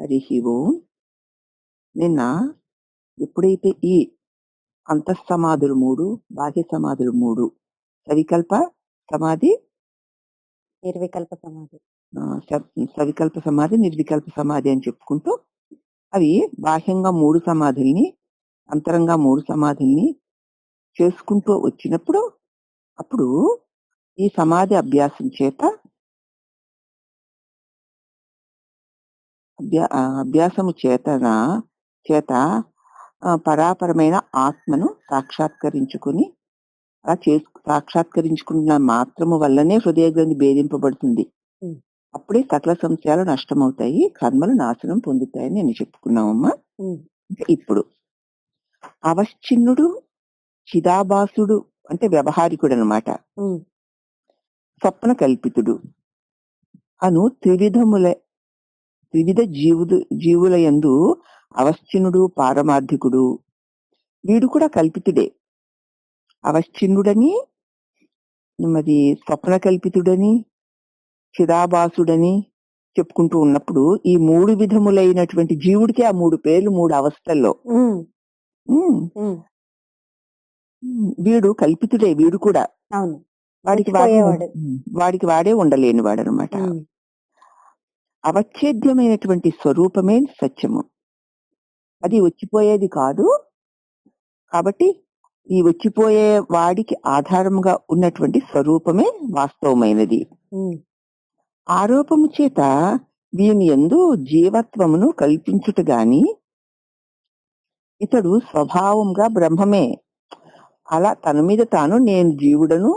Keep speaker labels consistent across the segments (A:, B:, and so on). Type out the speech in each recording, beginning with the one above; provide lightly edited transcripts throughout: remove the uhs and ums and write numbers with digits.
A: హరి ఓం. నిన్న ఎప్పుడైతే ఈ అంతఃసమాధులు 3, బాహ్య సమాధులు 3, సవికల్ప సమాధి,
B: నిర్వికల్ప సమాధి,
A: సవికల్ప సమాధి, నిర్వికల్ప సమాధి అని చెప్పుకుంటూ అవి బాహ్యంగా 3 సమాధుల్ని, అంతరంగా 3 సమాధుల్ని చేసుకుంటూ వచ్చినప్పుడు అప్పుడు ఈ సమాధి అభ్యాసం అభ్యాసము చేత పరాపరమైన ఆత్మను సాక్షాత్కరించుకుని సాక్షాత్కరించుకున్న మాత్రము వల్లనే హృదయ గ్రంథి భేదింపబడుతుంది. అప్పుడే సకల సంశయాలు నష్టమవుతాయి, కర్మలు నాశనం పొందుతాయని నేను చెప్పుకున్నామమ్మా. ఇప్పుడు అవశ్చిన్నుడు, చిదాభాసుడు అంటే వ్యవహారికుడు అనమాట, స్వప్న కల్పితుడు అను త్రివిధ జీవుల యందు అవశ్చిన్నుడు, పారమార్థికుడు, వీడు కూడా కల్పితుడే. అవశ్చిన్నుడని, మరి స్వప్న కల్పితుడని, చిదాభాసుడని చెప్పుకుంటూ ఉన్నప్పుడు ఈ 3 విధములైనటువంటి జీవుడికి ఆ 3 పేర్లు 3 అవస్థల్లో. వీడు కల్పితుడే, వీడు కూడా వాడికి వాడే ఉండలేని వాడు అనమాట. అవచ్ఛేద్యమైనటువంటి స్వరూపమే సత్యము, అది వచ్చిపోయేది కాదు. కాబట్టి ఈ వచ్చిపోయే వాడికి ఆధారముగా ఉన్నటువంటి స్వరూపమే వాస్తవమైనది. ఆరోపము చేత దీని యందు జీవత్వమును కల్పించుట గాని ఇతడు స్వభావంగా బ్రహ్మమే. అలా తన మీద తాను నేను జీవుడను,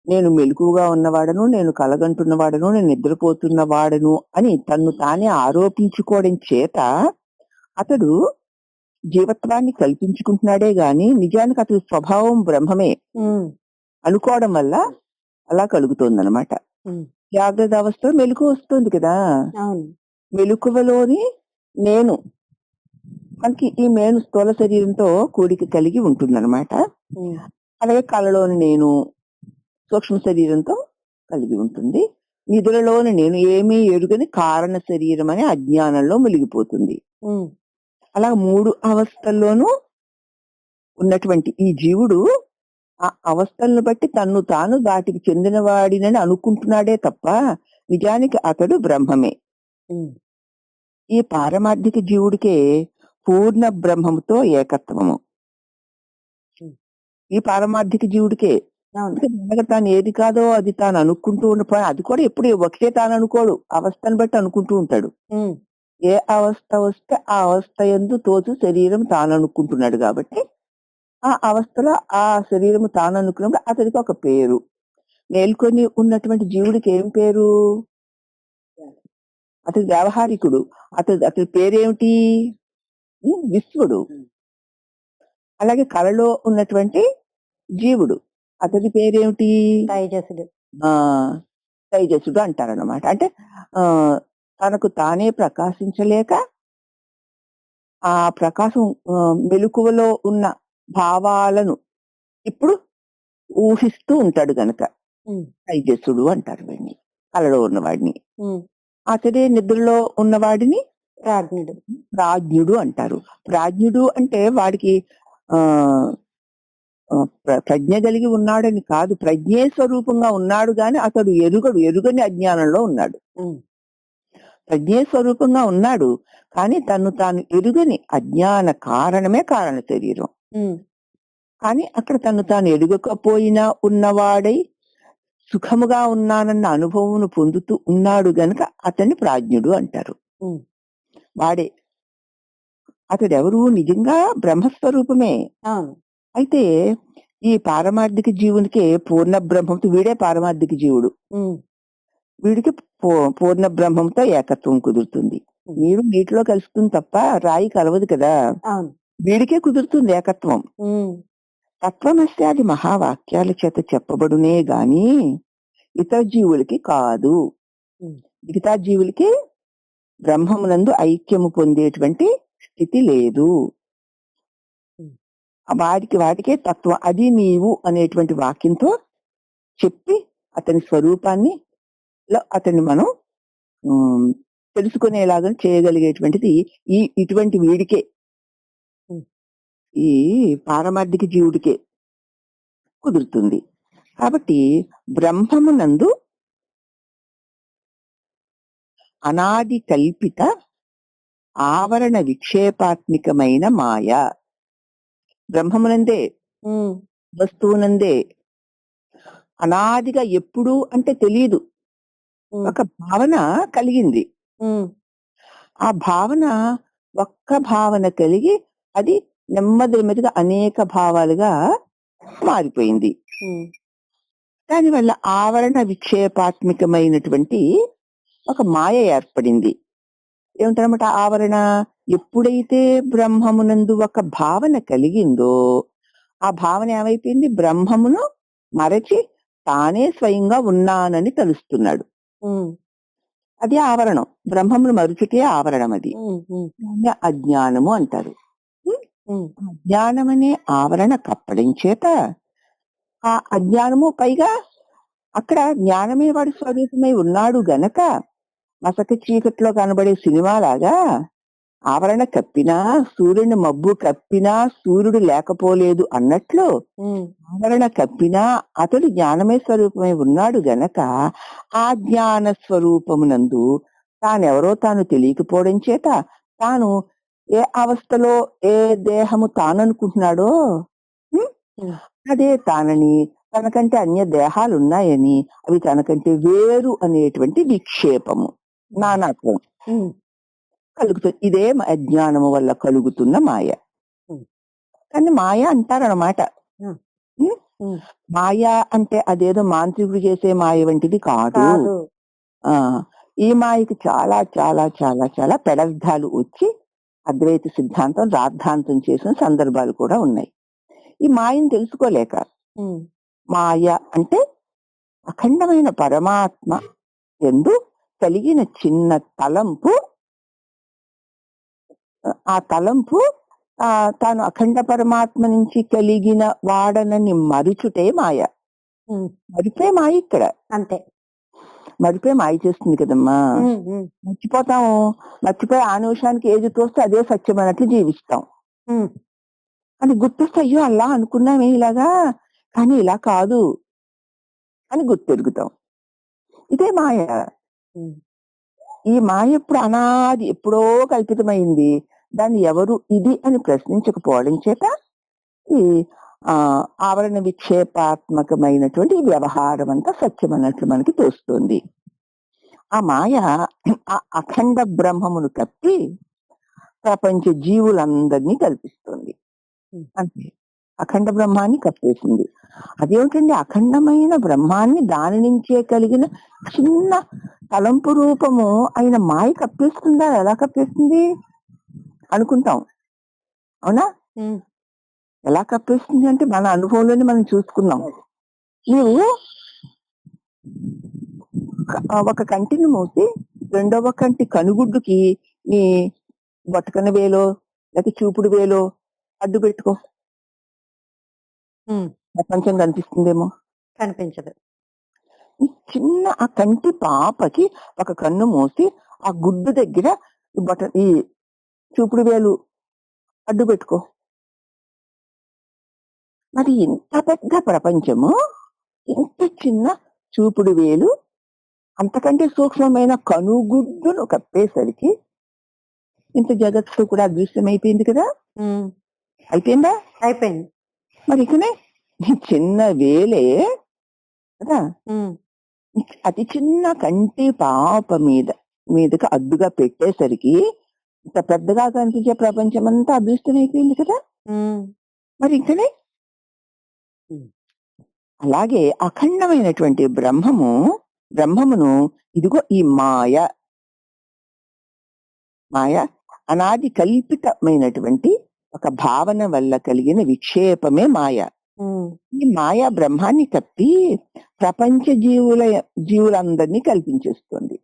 A: నేను మెలకువగా ఉన్నవాడను, నేను కలగంటున్నవాడను, నేను నిద్రపోతున్నవాడను అని తన్ను తానే ఆరోపించుకోవడం చేత అతడు జీవత్వాన్ని కల్పించుకుంటున్నాడే గాని నిజానికి అతడి స్వభావం బ్రహ్మమే అనుకోవడం వల్ల అలా కలుగుతోందనమాట. జాగ్రత్త అవస్థలో మెలకువ వస్తుంది కదా, మెలకువలోని నేను మనకి ఈ మేను స్థూల శరీరంతో కూడిక కలిగి ఉంటుందన్నమాట. అలాగే కళలోని నేను సూక్ష్మ శరీరంతో కలిగి ఉంటుంది. నిధులలోని నేను ఏమీ ఎరుగని కారణ శరీరం అనే అజ్ఞానంలో మునిగిపోతుంది. అలా 3 అవస్థల్లోనూ ఉన్నటువంటి ఈ జీవుడు ఆ అవస్థలను బట్టి తన్ను తాను వాటికి చెందినవాడినని అనుకుంటున్నాడే తప్ప నిజానికి అతడు బ్రహ్మమే. ఈ పారమార్థిక జీవుడికే పూర్ణ బ్రహ్మముతో ఏకత్వము. ఈ పారమార్థిక జీవుడికే తాను ఏది కాదో అది తాను అనుకుంటూ ఉండిపోయి, అది కూడా ఎప్పుడు ఒకటే తాను అనుకోడు, అవస్థను బట్టి అనుకుంటూ ఉంటాడు. ఏ అవస్థ వస్తే ఆ అవస్థ యందు తోచు శరీరం తాను అనుకుంటున్నాడు కాబట్టి ఆ అవస్థలో ఆ శరీరము తాను అనుకున్నప్పుడు అతడికి ఒక పేరు. మేల్కొని ఉన్నటువంటి జీవుడికి ఏం పేరు? అతడి వ్యవహారికుడు. అతడి పేరేమిటి? విశ్వడు. అలాగే కళలో ఉన్నటువంటి జీవుడు, అతడి పేరేమిటి? తైజసుడు అంటారన్నమాట. అంటే తనకు తానే ప్రకాశించలేక ఆ ప్రకాశం మెలకువలో ఉన్న భావాలను ఇప్పుడు ఊహిస్తూ ఉంటాడు గనక తైజసుడు అంటారు వీడిని, కళలో ఉన్నవాడిని. అతడే నిద్రలో ఉన్నవాడిని ప్రాజ్ఞుడు అంటారు. ప్రాజ్ఞుడు అంటే వాడికి ప్రజ్ఞ కలిగి ఉన్నాడని కాదు, ప్రజ్ఞే స్వరూపంగా ఉన్నాడు గాని అతడు ఎరుగని అజ్ఞానంలో ఉన్నాడు. ప్రజ్ఞే స్వరూపంగా ఉన్నాడు కానీ తను తాను ఎరుగని అజ్ఞాన కారణమే కారణ శరీరం. కానీ అక్కడ తను తాను ఎరుగకపోయినా ఉన్నవాడై సుఖముగా ఉన్నానన్న అనుభవమును పొందుతూ ఉన్నాడు గనక అతన్ని ప్రాజ్ఞుడు అంటారు. వాడే అతడెవరు? నిజంగా బ్రహ్మస్వరూపమే. అయితే ఈ పారమార్థిక జీవునికే పూర్ణ బ్రహ్మంతో, వీడే పారమార్థిక జీవుడు, వీడికి పూర్ణ బ్రహ్మంతో ఏకత్వం కుదురుతుంది. నీరు నీటిలో కలుస్తుంది తప్ప రాయి కలవదు కదా, వీడికే కుదురుతుంది ఏకత్వం. తత్వమస్యాది మహావాక్యాల చేత చెప్పబడునే గాని ఇతర జీవులకి కాదు. మిగతా జీవులకి బ్రహ్మమునందు ఐక్యము పొందేటువంటి స్థితి లేదు. వాటికే తత్వం, అది నీవు అనేటువంటి వాక్యంతో చెప్పి అతని స్వరూపాన్ని అతన్ని మనం తెలుసుకునేలాగా చేయగలిగేటువంటిది ఇటువంటి వీడికే,
B: ఉమ్,
A: ఈ పారమార్థిక జీవుడికే కుదురుతుంది. కాబట్టి బ్రహ్మమునందు అనాది కల్పిత ఆవరణ విక్షేపాత్మికమైన మాయ, బ్రహ్మమునందే,
B: ఉమ్,
A: వస్తువునందే అనాదిగా ఎప్పుడు అంటే తెలియదు,
B: ఉమ్,
A: ఒక భావన కలిగింది.
B: ఉమ్,
A: ఆ భావన ఒక్క భావన కలిగి అది నెమ్మదిగా అనేక భావాలుగా మారిపోయింది.
B: ఉమ్,
A: దానివల్ల ఆవరణ విక్షేపాత్మికమైనటువంటి ఒక మాయ ఏర్పడింది. ఏమిటనమాట ఆవరణ? ఎప్పుడైతే బ్రహ్మమునందు ఒక భావన కలిగిందో ఆ భావన ఏమైపోయింది? బ్రహ్మమును మరచి తానే స్వయంగా ఉన్నానని తెలుస్తున్నాడు.
B: ఉమ్,
A: అది ఆవరణం. బ్రహ్మమును మరుచుటే ఆవరణం. అది
B: ఉమ్, ఉమ్,
A: దాన్ని అజ్ఞానము అంటారు.
B: ఉమ్,
A: అజ్ఞానం అనే ఆవరణ కప్పడం చేత ఆ అజ్ఞానము పైగా అక్కడ జ్ఞానమే వాడి స్వరూపమై ఉన్నాడు గనక మసక చీకట్లో కనబడే సినిమా లాగా ఆవరణ కప్పినా, సూర్యుని మబ్బు కప్పినా సూర్యుడు లేకపోలేదు అన్నట్లు
B: ఉమ్,
A: ఆవరణ కప్పినా అతడు జ్ఞానమే స్వరూపమై ఉన్నాడు గనక ఆ జ్ఞాన స్వరూపమునందు తానెవరో తాను తెలియకపోవడం చేత తాను ఏ అవస్థలో ఏ దేహము తాననుకుంటున్నాడో ఉం?
B: ఉమ్,
A: అదే తానని, తనకంటే అన్య దేహాలు ఉన్నాయని, అవి తనకంటే వేరు అనేటువంటి విక్షేపము, నానాత్వం
B: ఉమ్,
A: కలుగుతుంది. ఇదే అజ్ఞానము వల్ల కలుగుతున్న మాయ.
B: ఉమ్,
A: కానీ మాయ అంటారన్నమాట.
B: ఉమ్,
A: ఉం?
B: ఉమ్,
A: మాయ అంటే అదేదో మాంత్రికుడు చేసే మాయ వంటిది కాదు.
B: కాదు.
A: ఆ ఈ మాయకి చాలా చాలా చాలా చాలా పెడర్థాలు వచ్చి అద్వైత సిద్ధాంతం రాద్ధాంతం చేసిన సందర్భాలు కూడా ఉన్నాయి. ఈ మాయను తెలుసుకోలేక
B: ఉమ్,
A: మాయ అంటే అఖండమైన పరమాత్మ ఎందు కలిగిన చిన్న తలంపు, ఆ తలంపు తాను అఖండ పరమాత్మ నుంచి కలిగిన వాడనని మరుచుటే మాయ.
B: ఉమ్,
A: మరిపే మాయ ఇక్కడ.
B: అంతే.
A: మరిపే మాయ చేస్తుంది కదమ్మా.
B: ఉమ్, ఉమ్,
A: మర్చిపోతాము. మర్చిపోయి ఆ నిమిషానికి ఏది తోస్తే అదే సత్యం అన్నట్లు జీవిస్తాం.
B: ఉమ్,
A: అని గుర్తొస్తే అయ్యో అలా అనుకున్నామే ఇలాగా, కానీ ఇలా కాదు అని గుర్తెరుగుతాం. ఇదే మాయ.
B: ఉమ్,
A: ఈ మాయ ఎప్పుడు అనాది ఎప్పుడో కల్పితమైంది. దాన్ని ఎవరు ఇది అని ప్రశ్నించకపోవడం చేత ఈ ఆవరణ విక్షేపాత్మకమైనటువంటి వ్యవహారం అంతా సత్యం అన్నట్లు మనకి తోస్తుంది. ఆ మాయ ఆ అఖండ బ్రహ్మమును కప్పి ప్రపంచ జీవులందరినీ కల్పిస్తుంది. అంతే, అఖండ బ్రహ్మాన్ని కప్పేసింది. అదేమిటండి, అఖండమైన బ్రహ్మాన్ని దాని నుంచే కలిగిన చిన్న తలంపు రూపము అయిన మాయ కప్పేస్తుందా? ఎలా కప్పేస్తుంది అనుకుంటాం. అవునా?
B: ఉమ్,
A: ఎలా కప్పేస్తుంది అంటే మన అనుభవంలోనే మనం చూసుకున్నాం. నువ్వు ఒక కంటిని మూసి రెండవ కంటి కనుగుడ్డుకి నీ బొటకన వేలో లేకపోతే చూపుడు వేలో అడ్డు పెట్టుకో,
B: ఉమ్,
A: ప్రపంచం కనిపిస్తుందేమో.
B: కనిపించదు.
A: ఈ చిన్న ఆ కంటి పాపకి ఒక కన్ను మూసి ఆ గుడ్డు దగ్గర ఈ చూపుడు వేలు అడ్డు పెట్టుకో. మరి ఇంత పెద్ద ప్రపంచము ఇంత చిన్న చూపుడు వేలు అంతకంటే సూక్ష్మమైన కనుగుడ్డును కప్పేసరికి ఇంత జగత్తు కూడా అదృశ్యమైపోయింది కదా.
B: ఉమ్,
A: అయిపోయిందా?
B: అయిపోయింది.
A: మరి ఇకనే చిన్న వేలే కదా
B: ఉమ్,
A: అతి చిన్న కంటి పాప మీదకి అడ్డుగా పెట్టేసరికి ఇంత పెద్దగా కనిపించే ప్రపంచం అంతా అదృష్టమైపోయింది కదా.
B: ఉమ్,
A: మరి ఇంకనే అలాగే అఖండమైనటువంటి బ్రహ్మమును ఇదిగో ఈ మాయ అనాది కల్పితమైనటువంటి ఒక భావన వల్ల కలిగిన విక్షేపమే మాయ.
B: ఉమ్,
A: ఈ మాయా బ్రహ్మాన్ని కప్పి ప్రపంచ జీవులందరినీ కల్పించేస్తుంది.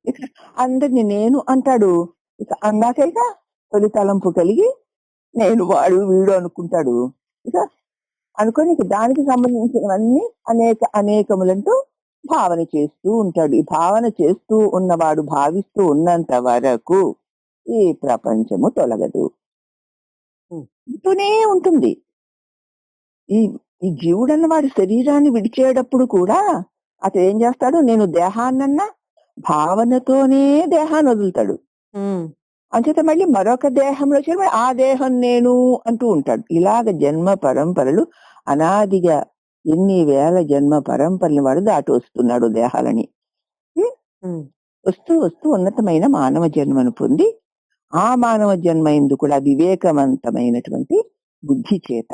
A: ఇక అందరినీ నేను అంటాడు. ఇక అందాకైక తొలి తలంపు కలిగి నేను వాడు వీడు అనుకుంటాడు. ఇక అనుకొని ఇక దానికి సంబంధించినవన్నీ అనేకములంటూ భావన చేస్తూ ఉంటాడు. ఈ భావన చేస్తూ ఉన్నవాడు భావిస్తూ ఉన్నంత వరకు ఈ ప్రపంచము తొలగదు.
B: హ్మ్.
A: ఉంటూనే ఉంటుంది. ఈ ఈ జీవుడన్నవాడు శరీరాన్ని విడిచేటప్పుడు కూడా అతడేం చేస్తాడు? నేను దేహాన్నన్నా భావనతోనే దేహాన్ని వదులుతాడు.
B: హ్మ్.
A: అంచేత మళ్ళీ మరొక దేహంలో చేరి ఆ దేహం నేను అంటూ ఉంటాడు. ఇలాగ జన్మ పరంపరలు అనాదిగా ఎన్ని వేల జన్మ పరంపరలు వాడు దాటి వస్తున్నాడు దేహాలని. హ్మ్.
B: హ్మ్.
A: వస్తూ వస్తూ ఉన్నతమైన మానవ జన్మను పొంది ఆ మానవ జన్మ ఎందు కూడా వివేకవంతమైనటువంటి బుద్ధి చేత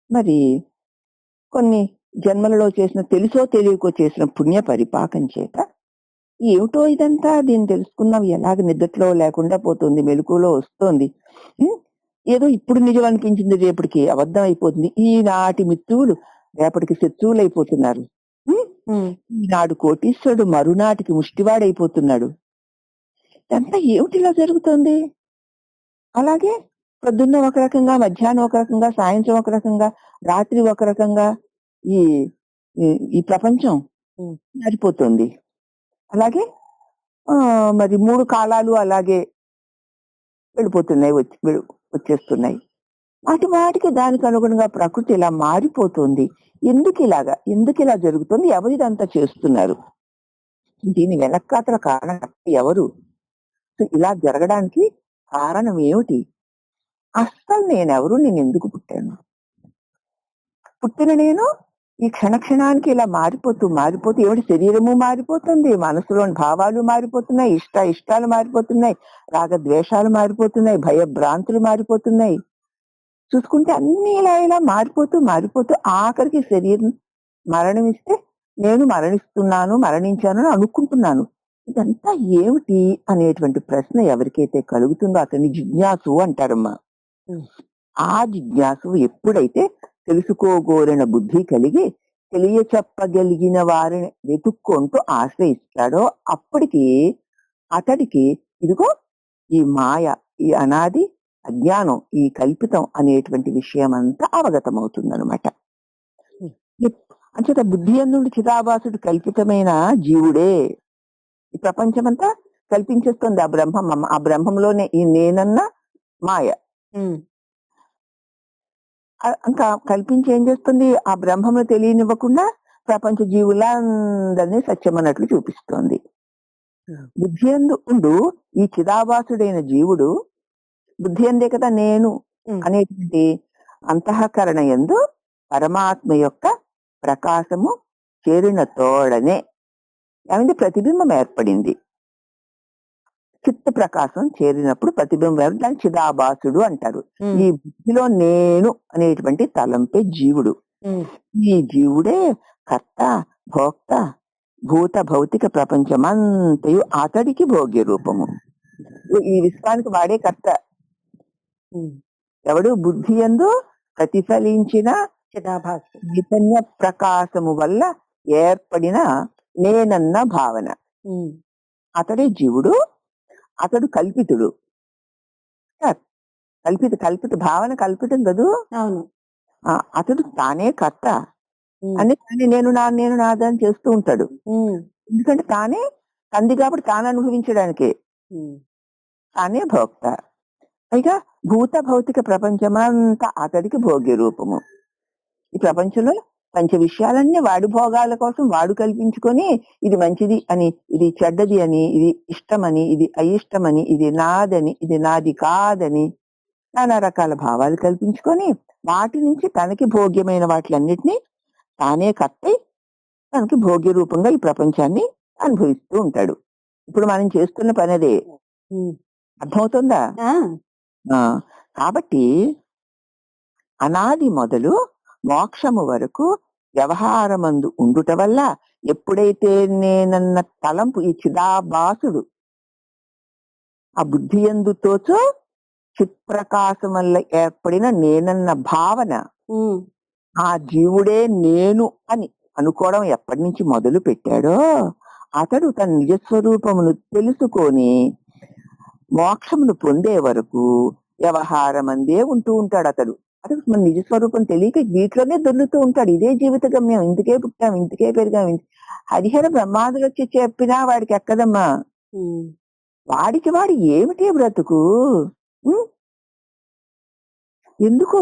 A: మరి కొన్ని జన్మలలో చేసిన తెలుసో తెలియకో చేసిన పుణ్య పరిపాకం చేత ఏమిటో ఇదంతా దీన్ని తెలుసుకున్నాం ఎలాగ నిద్రలో లేకుండా పోతుంది మెలకువలో వస్తోంది. హ్మ్. ఏదో ఇప్పుడు నిజం అనిపించింది రేపటికి అబద్ధం అయిపోతుంది. ఈనాటి మిత్రులు రేపటికి శత్రువులు అయిపోతున్నారు. హ్మ్.
B: హ్మ్.
A: ఈనాడు కోటీశ్వరుడు మరునాటికి ముష్టివాడైపోతున్నాడు. ఇదంతా ఏమిటి ఇలా జరుగుతోంది? అలాగే పొద్దున్న ఒక రకంగా, మధ్యాహ్నం ఒక రకంగా, సాయంత్రం ఒక రకంగా, రాత్రి ఒక రకంగా ఈ ఈ ఈ ప్రపంచం
B: హ్మ్.
A: మారిపోతుంది. అలాగే మరి 3 కాలాలు అలాగే వెళ్ళిపోతున్నాయి. వచ్చేస్తున్నాయి. వాటికి దానికి అనుగుణంగా ప్రకృతి ఇలా మారిపోతుంది. ఎందుకిలా జరుగుతుంది? ఎవరిదంతా చేస్తున్నారు? దీని వెనకాతల కారణం ఎవరు? సో ఇలా జరగడానికి కారణం ఏమిటి? అస్సలు నేనెందుకు పుట్టాను? పుట్టిన నేను ఈ క్షణానికి ఇలా మారిపోతూ ఏమిటి శరీరము మారిపోతుంది, మనసులోని భావాలు మారిపోతున్నాయి, ఇష్టాలు మారిపోతున్నాయి, రాగద్వేషాలు మారిపోతున్నాయి, భయభ్రాంతులు మారిపోతున్నాయి. చూసుకుంటే అన్ని ఇలా మారిపోతూ ఆఖరికి శరీరం మరణమిస్తే నేను మరణించాను అని అనుకుంటున్నాను. ఇదంతా ఏమిటి అనేటువంటి ప్రశ్న ఎవరికైతే కలుగుతుందో అతన్ని జిజ్ఞాసు అంటారమ్మా.
B: హ్మ్.
A: ఆ జిజ్ఞాసు ఎప్పుడైతే తెలుసుకోగోరిన బుద్ధి కలిగి తెలియచెప్పగలిగిన వారిని వెతుక్కుంటూ ఆశ్రయిస్తాడో అప్పటికి అతడికి ఇదిగో ఈ మాయ, ఈ అనాది అజ్ఞానం, ఈ కల్పితం అనేటువంటి విషయం అంతా అవగతమవుతుందన్నమాట.
B: హ్మ్.
A: అంచేత బుద్ధి యందు చిదాభాసుడు కల్పితమైన జీవుడే. ఈ ప్రపంచమంతా కల్పించేస్తుంది ఆ బ్రహ్మం. ఆ బ్రహ్మంలోనే ఈ నేనన్న మాయ.
B: హ్మ్.
A: ఇంకా కల్పించి ఏం చేస్తుంది? ఆ బ్రహ్మను తెలియనివ్వకుండా ప్రపంచ జీవులందరినీ సత్యమన్నట్లు చూపిస్తోంది.
B: హ్మ్.
A: బుద్ధి యందు ఉండు ఈ చిదాభాసుడైన జీవుడు బుద్ధి యందే కదా నేను
B: హ్మ్.
A: అనేటువంటి అంతఃకరణ యందు పరమాత్మ యొక్క ప్రకాశము చేరిన తోడనే ఏమైంది? ప్రతిబింబం ఏర్పడింది. చిత్త ప్రకాశం చేరినప్పుడు ప్రతిబింబం దాన్ని చిదాభాసుడు అంటారు.
B: హ్మ్.
A: ఈ బుద్ధిలో నేను అనేటువంటి తలంపే జీవుడు.
B: హ్మ్.
A: ఈ జీవుడే కర్త, భోక్త, భూత భౌతిక ప్రపంచమంతయు అతడికి భోగ్య రూపము. ఈ విశ్వానికి వాడే కర్త.
B: హ్మ్.
A: ఎవడు? బుద్ధి యందు ప్రతిఫలించిన
B: చిదాభాసు.
A: చైతన్య ప్రకాశము వల్ల ఏర్పడిన నేనన్న భావన.
B: హ్మ్.
A: అతడే జీవుడు. అతడు కల్పితుడు. కల్పిత భావన కల్పితం కదూ.
B: అవును.
A: అతడు తానే కర్త.
B: హ్మ్.
A: అని నేను నాదని చేస్తూ ఉంటాడు.
B: హ్మ్.
A: ఎందుకంటే తానే తంది కాబట్టి తాను అనుభవించడానికే.
B: హ్మ్.
A: తానే భోక్త. పైగా భూత భౌతిక ప్రపంచమంతా అతడికి భోగ్య రూపము. ఈ ప్రపంచంలో పంచ విషయాలన్నీ వాడి భోగాల కోసం వాడు కల్పించుకొని ఇది మంచిది అని, ఇది చెడ్డది అని, ఇది ఇష్టమని, ఇది అయిష్టమని, ఇది నాదని, ఇది నాది కాదని నానా రకాల భావాలు కల్పించుకొని వాటి నుంచి తనకి భోగ్యమైన వాటిలన్నిటినీ తానే కట్టై తనకి భోగ్య రూపంగా ఈ ప్రపంచాన్ని అనుభవిస్తూ ఉంటాడు. ఇప్పుడు మనం చేస్తున్న పని అదే.
B: హ్మ్.
A: అర్థమవుతుందా?
B: ఆ!
A: ఆ కాబట్టి అనాది మొదలు మోక్షము వరకు వ్యవహారమందు ఉండుట వల్ల ఎప్పుడైతే నేనన్న తలంపు ఈ చిదాభాసుడు ఆ బుద్ధి యందు తోచో చిత్ప్రకాశం వల్ల ఏర్పడిన నేనన్న భావన
B: హ్మ్.
A: ఆ జీవుడే నేను అని అనుకోవడం ఎప్పటి నుంచి మొదలు పెట్టాడో అతడు తన నిజస్వరూపమును తెలుసుకొని మోక్షమును పొందే వరకు వ్యవహారమందే ఉంటూ ఉంటాడు అతడు. అది మన నిజ స్వరూపం తెలియక వీటిలోనే దొర్లుతూ ఉంటాడు. ఇదే జీవిత గమ్యం. ఇందుకే పుట్టాం, ఇందుకే పెరిగాం. హరిహర బ్రహ్మాదులు వచ్చి చెప్పినా వాడికి ఎక్కదమ్మా.
B: ఉమ్,
A: వాడికి వాడు ఏమిటి బ్రతుకు? ఉమ్,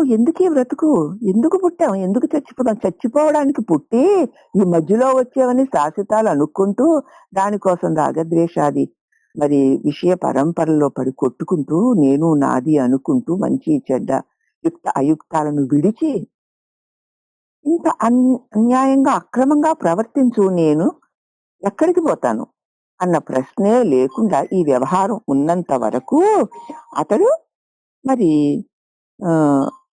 A: ఎందుకీ బ్రతుకు? ఎందుకు పుట్టాం? ఎందుకు చచ్చిపోతాం? చచ్చిపోవడానికి పుట్టి ఈ మధ్యలో వచ్చేవని శాశ్వతాలు అనుకుంటూ దానికోసం రాగద్వేషాది మరి విషయ పరంపరలో పడి కొట్టుకుంటూ నేను నాది అనుకుంటూ మంచి చెడ్డ యుక్త అయుక్తాలను విడిచి ఇంత అన్యాయంగా అక్రమంగా ప్రవర్తించు నేను ఎక్కడికి పోతాను అన్న ప్రశ్నే లేకుండా ఈ వ్యవహారం ఉన్నంత వరకు అతడు మరి ఆ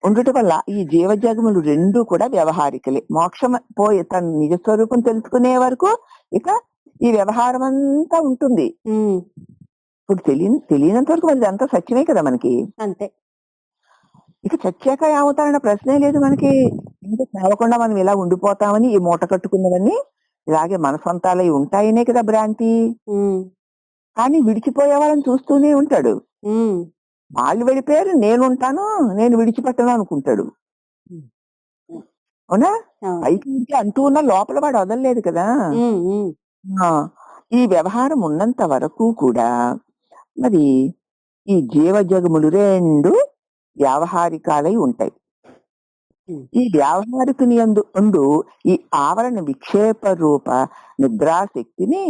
A: ఉండటం వల్ల ఈ జీవజగములు రెండు కూడా వ్యవహారికలే. మోక్షం పోయి తన నిజ స్వరూపం తెలుసుకునే వరకు ఇక ఈ వ్యవహారం అంతా ఉంటుంది.
B: ఉమ్,
A: ఇప్పుడు తెలియనంత వరకు మరి ఇదంతా సత్యమే కదా మనకి.
B: అంతే.
A: ఇక చచ్చాక ఏమవుతారన్న ప్రశ్నే లేదు మనకి. ఇంకా చావకుండా మనం ఇలా ఉండిపోతామని ఈ మూట కట్టుకున్నవన్నీ ఇలాగే మన సొంతాలై ఉంటాయనే కదా భ్రాంతి.
B: ఉమ్,
A: కానీ విడిచిపోయే వాళ్ళని చూస్తూనే ఉంటాడు.
B: ఉమ్,
A: వాళ్ళు వెళ్ళిపోయారు, నేనుంటాను, నేను విడిచిపెట్టను అనుకుంటాడు.
B: ఉమ్,
A: అవునా?
B: అవును.
A: పైకి నుంచి అంటూ ఉన్న లోపల వాడు వదలలేదు కదా.
B: ఉమ్, ఉమ్,
A: ఆ ఈ వ్యవహారం ఉన్నంత వరకు కూడా మరి ఈ జీవజగములు రెండు వ్యావహారికాలై ఉంటాయి.
B: ఉమ్,
A: ఈ వ్యావహారికుని యందు ఈ ఆవరణ విక్షేప రూప నిద్రాశక్తిని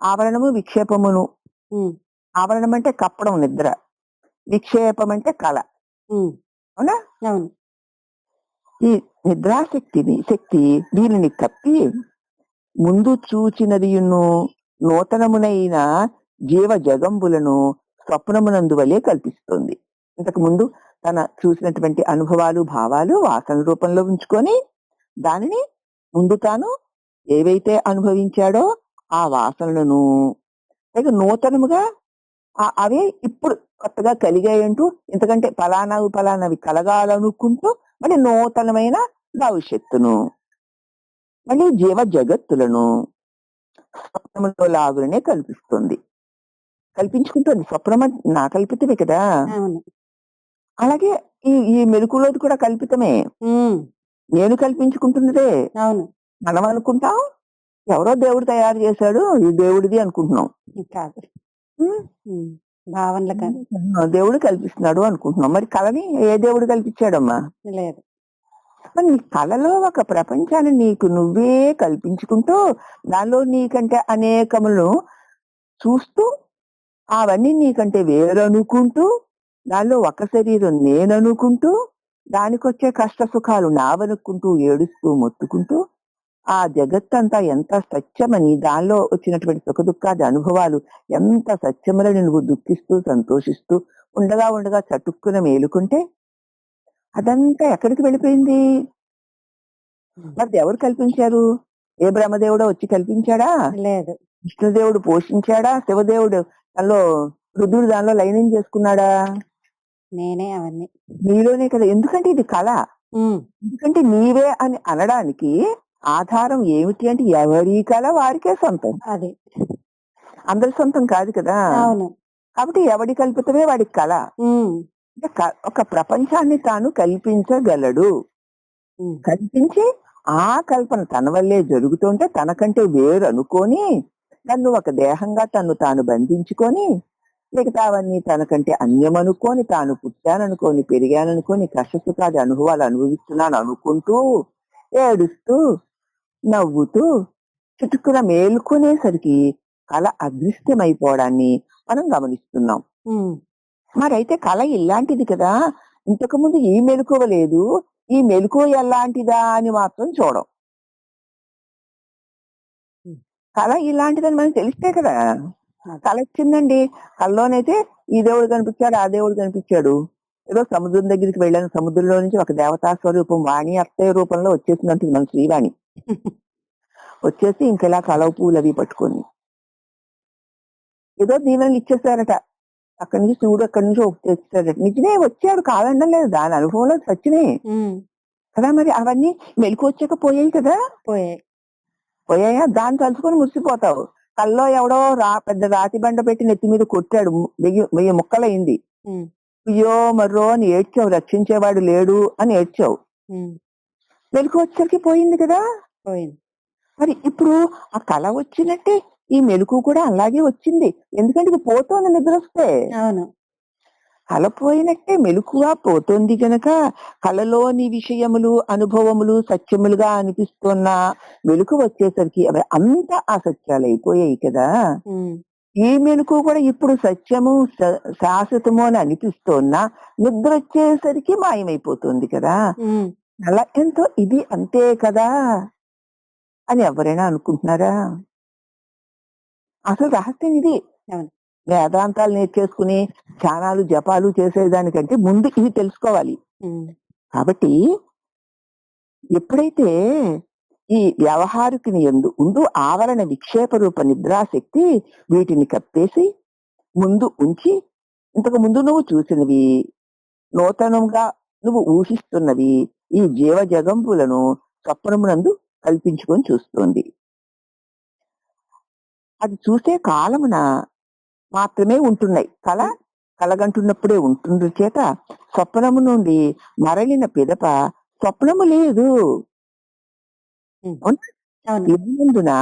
A: ఆవరణము విక్షేపమును,
B: ఉమ్,
A: ఆవరణం అంటే కప్పడం నిద్ర, విక్షేపం అంటే కళ.
B: ఉమ్,
A: అవునా?
B: అవును.
A: ఈ శక్తి దీనిని కప్పి ముందు చూచినదియును నూతనమునైన జీవ జగంబులను స్వప్నమునందు వలె కల్పిస్తుంది. ఇంతకు ముందు తన చూసినటువంటి అనుభవాలు భావాలు వాసన రూపంలో ఉంచుకొని దానిని ముందు తాను ఏవైతే అనుభవించాడో ఆ వాసనలను లేక నూతనముగా అవే ఇప్పుడు కొత్తగా కలిగాయంటూ ఇంతకంటే ఫలానవి కలగాలనుకుంటూ మళ్ళీ నూతనమైన భవిష్యత్తును మళ్ళీ జీవ జగత్తులను స్వప్నములో లాగునే కల్పించుకుంటుంది. స్వప్నం నా కల్పితమే కదా.
B: అవును.
A: అలాగే ఈ ఈ మెలకువలోది కూడా కల్పితమే.
B: ఉమ్,
A: నేను కల్పించుకుంటున్నదే.
B: అవును.
A: మనం అనుకుంటాం ఎవరో దేవుడు తయారు చేశాడు, ఇది దేవుడిది అనుకుంటున్నాం.
B: కాదు.
A: ఉమ్,
B: ఉమ్, భావనలు కాదు.
A: దేవుడు కల్పిస్తున్నాడు అనుకుంటున్నాం. మరి కళని ఏ దేవుడు కల్పించాడమ్మా?
B: లేదు.
A: మరి నీ కళలో ఒక ప్రపంచాన్ని నీకు నువ్వే కల్పించుకుంటూ దానిలో నీకంటే అనేకములను చూస్తూ అవన్నీ నీకంటే వేరనుకుంటూ దానిలో ఒక శరీరం నేననుకుంటూ దానికొచ్చే కష్ట సుఖాలు నావనుకుంటూ ఏడుస్తూ మొత్తుకుంటూ ఆ జగత్తంతా ఎంత సత్యమని దానిలో వచ్చినటువంటి సుఖ దుఃఖాది అనుభవాలు ఎంత సత్యములని నువ్వు దుఃఖిస్తూ సంతోషిస్తూ ఉండగా ఉండగా చటుక్కున మేలుకుంటే అదంతా ఎక్కడికి వెళ్ళిపోయింది? మరి ఎవరు కల్పించారు? ఏ బ్రహ్మదేవుడో వచ్చి కల్పించాడా?
B: లేదు.
A: విష్ణుదేవుడు పోషించాడా? శివదేవుడు దానిలో రుద్రుడు దానిలో లైనం చేసుకున్నాడా?
B: నేనే అవన్నీ.
A: నీలోనే కదా. ఎందుకంటే ఇది కళ.
B: ఉమ్,
A: ఎందుకంటే నీవే అని అనడానికి ఆధారం ఏమిటి అంటే ఎవరి కళ వారికే సొంతం.
B: అది.
A: అందరి సొంతం కాదు కదా.
B: అవును.
A: కాబట్టి ఎవడి కల్పితమే వాడికి కళ.
B: ఉమ్,
A: అంటే ఒక ప్రపంచాన్ని తాను కల్పించగలడు.
B: ఉమ్,
A: కల్పించి ఆ కల్పన తన వల్లే జరుగుతుంటే తనకంటే వేరు అనుకొని తను ఒక దేహంగా తను తాను బంధించుకొని మిగతావన్నీ తనకంటే అన్యమనుకొని తాను పుట్టాననుకొని పెరిగాననుకొని కష్టసుఖాది అనుభవాలు అనుభవిస్తున్నాను అనుకుంటూ ఏడుస్తూ నవ్వుతూ చుట్టుకున మేలుకునేసరికి కళ అదృశ్యమైపోవడాన్ని మనం గమనిస్తున్నాం.
B: ఉమ్,
A: మరైతే కళ ఇలాంటిది కదా, ఇంతకు ముందు ఈ మెలకువ లేదు, ఈ మెలకువ ఎలాంటిదా అని మాత్రం చూడం. కళ ఇలాంటిదని మనకు తెలిస్తే కదా. కళ వచ్చిందండి, కళ్ళలోనైతే ఈ దేవుడు కనిపించాడు, ఆ దేవుడు కనిపించాడు. ఏదో సముద్రం దగ్గరికి వెళ్ళాను, సముద్రంలో నుంచి ఒక దేవతా స్వరూపం వాణి అత్తయ్య రూపంలో వచ్చేసిందంటుంది మన శ్రీవాణి. వచ్చేసి ఇంకెలా కలవ పూలు అవి పట్టుకొని ఏదో దీవెనలు ఇచ్చేసారట. అక్కడి నుంచి శివుడు అక్కడి నుంచి తెచ్చాడట. నిజమే వచ్చాడు, కాదనడం లేదు, దాని అనుభవంలో సత్యమే
B: ఉమ్,
A: కదా. మరి అవన్నీ మెలకు వచ్చాక పోయాయి కదా. పోయాయా? దాన్ని తలుచుకొని మురిసిపోతావు. కల్లో ఎవడో పెద్ద రాతి బండ పెట్టి నెత్తి మీద కొట్టాడు, 1000 ముక్కలైంది.
B: ఉమ్,
A: అయ్యో మర్రో అని ఏడ్చావు, రక్షించేవాడు లేడు అని ఏడ్చావు.
B: ఉమ్,
A: మెలకు వచ్చేసరికి పోయింది కదా.
B: పోయింది.
A: మరి ఇప్పుడు ఆ కళ వచ్చినట్టే ఈ మెలకు కూడా అలాగే వచ్చింది. ఎందుకంటే ఇది పోతోంది నిద్ర వస్తే.
B: అవును.
A: కళ పోయినట్టే మెలకువ పోతోంది గనక కళలోని విషయములు అనుభవములు సత్యములుగా అనిపిస్తున్న మెలకు వచ్చేసరికి అవి అంతా అసత్యాలు అయిపోయాయి కదా.
B: ఉమ్,
A: ఈ మెలకు కూడా ఇప్పుడు సత్యము శాశ్వతము అని అనిపిస్తోన్నా నిద్ర వచ్చేసరికి మాయమైపోతుంది కదా.
B: ఉమ్,
A: అలా ఎంతో ఇది అంతే కదా అని ఎవరైనా అనుకుంటున్నారా? అసలు రహస్యం ఇది.
B: అవును.
A: వేదాంతాలు నేర్చేసుకుని ధ్యానాలు జపాలు చేసేదానికంటే ముందు ఇది తెలుసుకోవాలి.
B: ఉమ్,
A: కాబట్టి ఎప్పుడైతే ఈ వ్యవహారికుని యందు ఉండు ఆవరణ విక్షేప రూప నిద్రాశక్తి వీటిని కప్పేసి ముందు ఉంచి ఇంతకు ముందు నువ్వు చూసినవి నూతనంగా నువ్వు ఊహిస్తున్నవి ఈ జీవ జగంపులను స్వప్నమునందు కల్పించుకొని చూస్తోంది. అది చూసే కాలమున మాత్రమే ఉంటున్నాయి. కలగంటున్నప్పుడే ఉంటుంది చేత స్వప్నము నుండి మరలిన పిదప స్వప్నము లేదు.
B: ఉమ్,
A: అవునా?
B: అవును.
A: ఇదందున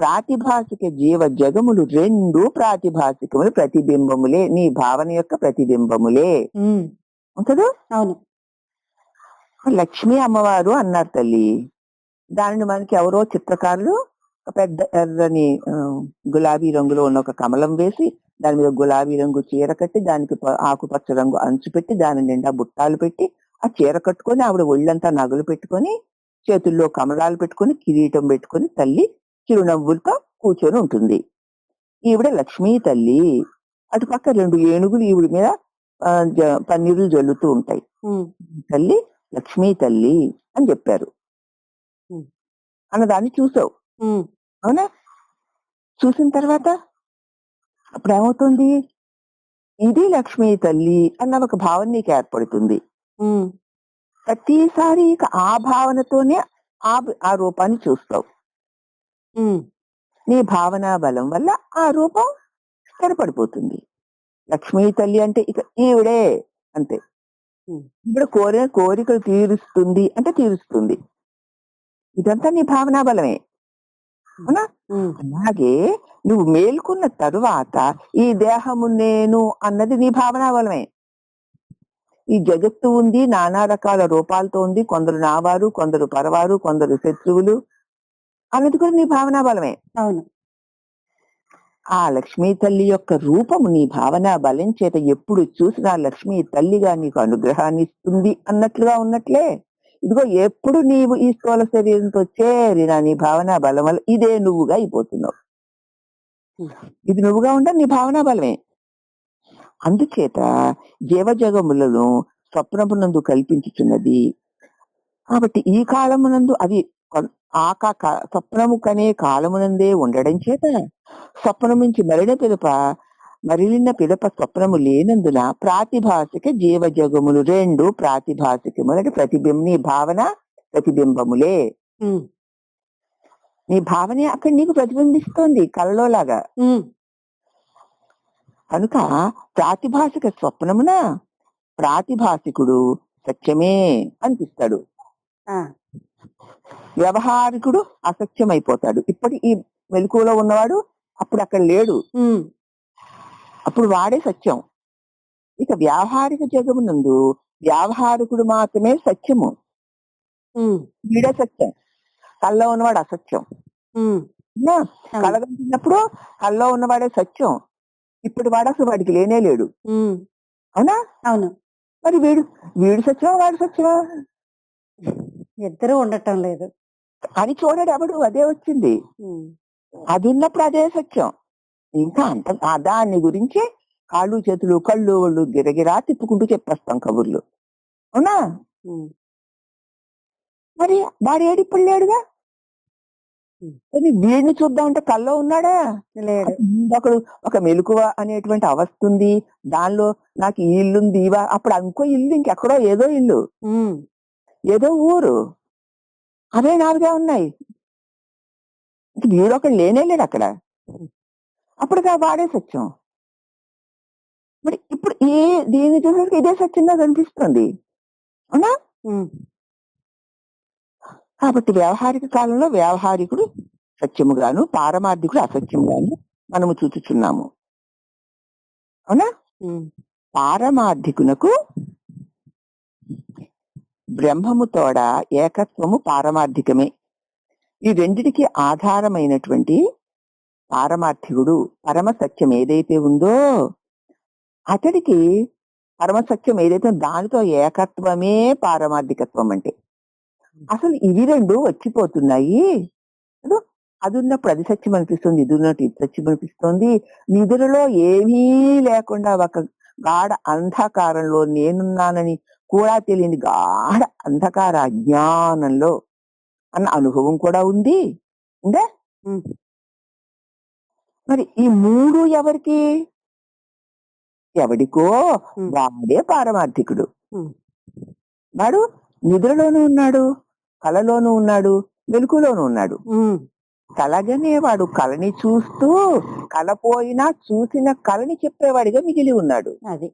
A: ప్రాతిభాసిక జీవ జగములు రెండు ప్రాతిభాసికములు ప్రతిబింబములే, నీ భావన యొక్క ప్రతిబింబములే.
B: ఉమ్,
A: కదా.
B: అవును.
A: లక్ష్మీ అమ్మవారు అన్నారు తల్లి. దానిని మనకి ఎవరో చిత్రకారులు ఒక పెద్ద ఎర్రని గులాబీ రంగులో ఉన్న ఒక కమలం వేసి దాని మీద గులాబీ రంగు చీర కట్టి దానికి ఆకుపచ్చ రంగు అంచు పెట్టి దాని నిండా బుట్టాలు పెట్టి ఆ చీర కట్టుకొని ఆవిడ ఒళ్ళంతా నగలు పెట్టుకొని చేతుల్లో కమలాలు పెట్టుకొని కిరీటం పెట్టుకొని తల్లి చిరునవ్వులతో కూర్చొని ఉంటుంది. ఈవిడ లక్ష్మీ తల్లి. అటుపక్క రెండు ఏనుగులు ఈవిడ మీద పన్నీరులు జల్లుతూ ఉంటాయి.
B: ఉమ్,
A: తల్లి లక్ష్మీ తల్లి అని చెప్పారు.
B: ఉమ్,
A: అన్నదాన్ని చూసావు.
B: ఉమ్,
A: అవునా? చూసిన తర్వాత అప్పుడు ఏమవుతుంది? ఇది లక్ష్మీ తల్లి అన్న ఒక భావన నీకు ఏర్పడుతుంది.
B: ఉమ్,
A: ప్రతిసారి ఇక ఆ భావనతోనే ఆ రూపాన్ని చూస్తావు.
B: ఉమ్,
A: నీ భావన బలం వల్ల ఆ రూపం స్థిరపడిపోతుంది. లక్ష్మీ తల్లి అంటే ఇక ఈవిడే అంతే.
B: ఉమ్,
A: ఇప్పుడు కోరికలు తీరుస్తుంది అంటే తీరుస్తుంది. ఇదంతా నీ భావనా బలమే. అవునా?
B: ఉమ్,
A: అలాగే నువ్వు మేల్కొన్న తరువాత ఈ దేహము నేను అన్నది నీ భావనా బలమే. ఈ జగత్తు ఉంది, నానా రకాల రూపాలతో ఉంది, కొందరు నావారు, కొందరు పరవారు, కొందరు శత్రువులు అన్నది కూడా నీ భావనా బలమే.
B: అవును.
A: ఆ లక్ష్మీ తల్లి యొక్క రూపము నీ భావనా బలం చేత ఎప్పుడు చూసినా లక్ష్మీ తల్లిగా నీకు అనుగ్రహాన్ని ఇస్తుంది అన్నట్లుగా ఉన్నట్లే ఇదిగో ఎప్పుడు నీవు ఈ స్థూల శరీరంతో చేరిన నీ భావనా బలం వల్ల ఇదే నువ్వుగా అయిపోతున్నావు. ఇది నువ్వుగా ఉంటే నీ భావనా బలమే. అందుచేత జీవజగములను స్వప్నమునందు కల్పించుచున్నది. కాబట్టి ఈ కాలమునందు అది స్వప్నము కనే కాలమునందే ఉండడం చేత స్వప్నం నుంచి మరిలిన పిదప స్వప్నము లేనందున ప్రాతిభాసిక జీవజగములు రెండు ప్రాతిభాసికములు అంటే నీ భావన ప్రతిబింబములే.
B: ఉమ్,
A: నీ భావనే అక్కడ నీకు ప్రతిబింబిస్తోంది కలలో లాగా. కనుక ప్రాతిభాసిక స్వప్నమున ప్రాతిభాసికుడు సత్యమే అనిపిస్తాడు. వ్యవహారికుడు అసత్యమైపోతాడు. ఇప్పటి ఈ మెలకువలో ఉన్నవాడు అప్పుడు అక్కడ లేడు, అప్పుడు వాడే సత్యం. ఇక వ్యావహారిక జగమునందు వ్యావహారికుడు మాత్రమే సత్యము, వీడే సత్యం. కల్లో ఉన్నవాడు అసత్యం. కలగంటున్నప్పుడు కల్లో ఉన్నవాడే సత్యం, ఇప్పుడు వాడు అసలు వాడికి లేనే లేడు. అవునా?
B: అవును.
A: మరి వీడు సత్యమా వాడు సత్యమా?
B: ఇద్దరు ఉండటం లేదు
A: అని చూడడు ఎవడు. అదే వచ్చింది. అది ఉన్నప్పుడు అదే సత్యం. ఇంకా దాన్ని గురించి కాళ్ళు చేతులు కళ్ళు వాళ్ళు గిరగిరా తిప్పుకుంటూ చెప్పేస్తాం కబుర్లు. అవునా? మరి వాడు ఏడిప్పుడు లేడుగా. వీడిని చూద్దామంటే కల్లో ఉన్నాడా?
B: లేడు.
A: ఒకడు ఒక మెలకువ అనేటువంటి అవస్థ ఉంది, దానిలో నాకు ఈ ఇల్లుంది ఇవా, అప్పుడు ఇంకో ఇల్లు ఇంకెక్కడో ఏదో ఇల్లు ఏదో ఊరు అవే నాలుగే ఉన్నాయి. వీడొకడు లేనే లేడు అక్కడ. అప్పుడుగా వాడే సత్యం. మరి ఇప్పుడు దీన్ని చూసేసరికి ఇదే సత్యంగా కనిపిస్తుంది. అవునా?
B: ఉమ్,
A: కాబట్టి వ్యవహారిక కాలంలో వ్యవహారికుడు సత్యముగాను, పారమార్థికుడు అసత్యముగాను మనము చూచుచున్నాము. అవునా?
B: ఉమ్,
A: పారమార్థికునకు బ్రహ్మము తోడ ఏకత్వము పారమార్థికమే. ఈ రెండిటికి ఆధారమైనటువంటి పారమార్థికుడు పరమ సత్యం ఏదైతే ఉందో అతడికి పరమసత్యం ఏదైతే దానితో ఏకత్వమే పారమార్థికత్వం అంటే. అసలు ఇవి రెండు వచ్చిపోతున్నాయి. అదో అది ఉన్నప్పుడు అది సత్యం అనిపిస్తుంది, ఇది ఉన్నట్టు ఇది సత్యం అనిపిస్తుంది. నిధులలో ఏమీ లేకుండా ఒక గాఢ అంధకారంలో నేనున్నానని కూడా తెలియని గాఢ అంధకార అజ్ఞానంలో అన్న అనుభవం కూడా ఉంది. ఉందే?
B: ఉమ్,
A: మరి ఈ మూడు ఎవరికి? ఎవడికో
B: ఉమ్,
A: వాడే పారమార్థికుడు.
B: ఉమ్,
A: వాడు నిద్రలోనూ ఉన్నాడు, కలలోనూ ఉన్నాడు, వెలుగులోనూ ఉన్నాడు.
B: ఉమ్,
A: కలగనే వాడు కలని చూస్తూ కల పోయినా చూసిన కలని చెప్పేవాడిగా మిగిలి ఉన్నాడు.
B: అది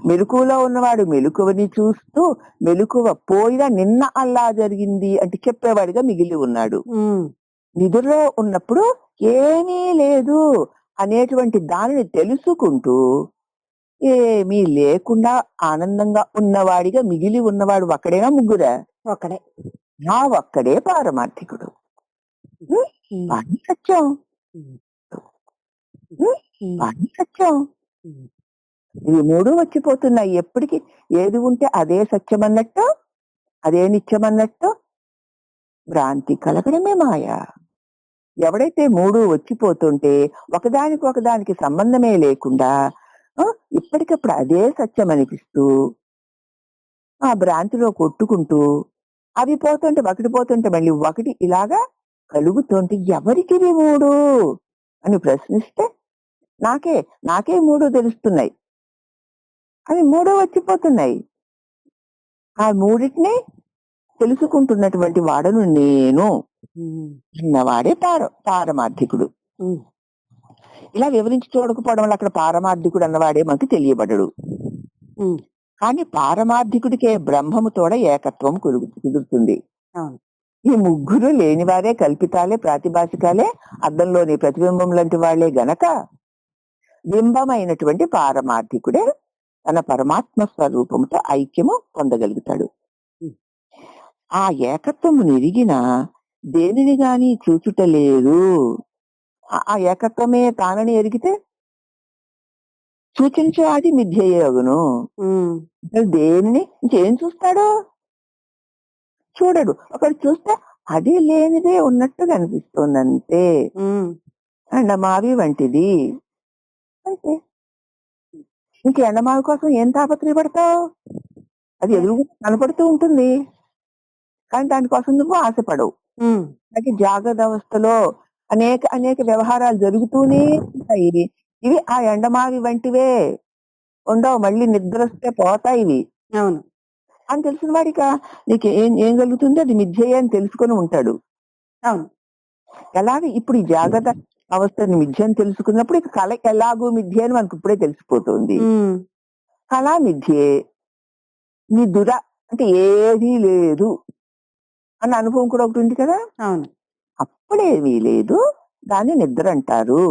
A: మెలకువలో ఉన్నవాడు మెలకువని చూస్తూ మెలకువ పోయినా నిన్న అలా జరిగింది అంటే చెప్పేవాడిగా మిగిలి ఉన్నాడు.
B: ఉమ్,
A: నిద్రలో ఉన్నప్పుడు ఏమీ లేదు అనేటువంటి దానిని తెలుసుకుంటూ ఏమీ లేకుండా ఆనందంగా ఉన్నవాడిగా మిగిలి ఉన్నవాడు ఒక్కడేనా ముగ్గురా?
B: ఒక్కడే.
A: ఆ ఒక్కడే పారమార్థికుడు.
B: ఉమ్,
A: వాడి సత్యం,
B: ఉమ్,
A: వాడి సత్యం.
B: ఉమ్,
A: ఇవి మూడు వచ్చిపోతున్నాయి. ఎప్పటికి ఏది ఉంటే అదే సత్యం అన్నట్టు, అదే నిత్యం అన్నట్టు భ్రాంతి కలగడమే మాయ. ఎవడైతే మూడు వచ్చిపోతుంటే ఒకదానికి సంబంధమే లేకుండా ఇప్పటికప్పుడు అదే సత్యం అనిపిస్తూ ఆ భ్రాంతిలో కొట్టుకుంటూ అవి పోతుంటే ఒకటి పోతుంటే మళ్ళీ ఒకటి ఇలాగా కలుగుతుంటే ఎవరికి మూడు అని ప్రశ్నిస్తే నాకే మూడు తెలుస్తున్నాయి అవి మూడో వచ్చిపోతున్నాయి. ఆ మూడింటిని తెలుసుకుంటున్నటువంటి వాడను నేను అన్నవాడే పారమార్థికుడు. ఇలా వివరించి చూడకపోవడం వల్ల అక్కడ పారమార్థికుడు అన్నవాడే మనకి తెలియబడడు. కానీ పారమార్థికుడికే బ్రహ్మము తోడ ఏకత్వం కుదురుతుంది. ఈ ముగ్గురు లేనివారే కల్పితాలే, ప్రాతిభాసికాలే, అద్దంలోని ప్రతిబింబం లాంటి వాళ్లే గనక బింబమైనటువంటి పారమార్థికుడే తన పరమాత్మ స్వరూపంతో ఐక్యము పొందగలుగుతాడు. ఆ ఏకత్వము నిరిగిన దేనిని గాని చూచుటలేదు. ఆ ఏకత్వమే తానని ఎరిగితే సూచించేది మిథ్యయోగును. దేనిని ఇంకేం చూస్తాడు? చూడడు. ఒకటి చూస్తే అది లేనిదే ఉన్నట్టు కనిపిస్తుందంతే. ఎండమావి వంటిది అంటే ఇంక ఎండమావి కోసం ఏం తాపత్రయపడతావు? అది ఎదురు కనపడుతూ ఉంటుంది కానీ దానికోసం నువ్వు ఆశపడవు. అది జాగ్రత్త అవస్థలో అనేక వ్యవహారాలు జరుగుతూనే ఉంటాయి. ఇవి ఆ ఎండమావి వంటివే ఉండవు, మళ్ళీ నిద్ర వస్తే పోతాయి ఇవి.
B: అవును
A: అని తెలిసిన వాడిక నీకు ఏం కలుగుతుంది? అది మిథ్యయే అని తెలుసుకొని ఉంటాడు.
B: అవును
A: ఎలాగే ఇప్పుడు ఈ జాగ్రత్త అవస్థని మిథ్య అని తెలుసుకున్నప్పుడు ఇక కళ ఎలాగూ మిథ్య అని మనకు ఇప్పుడే తెలిసిపోతుంది. కళ మిథ్యే, నిదుర అంటే ఏదీ లేదు అన్న అనుభవం కూడా ఒకటి ఉంది కదా.
B: అవును
A: అప్పుడేమీ లేదు, దాన్ని నిద్ర అంటారు.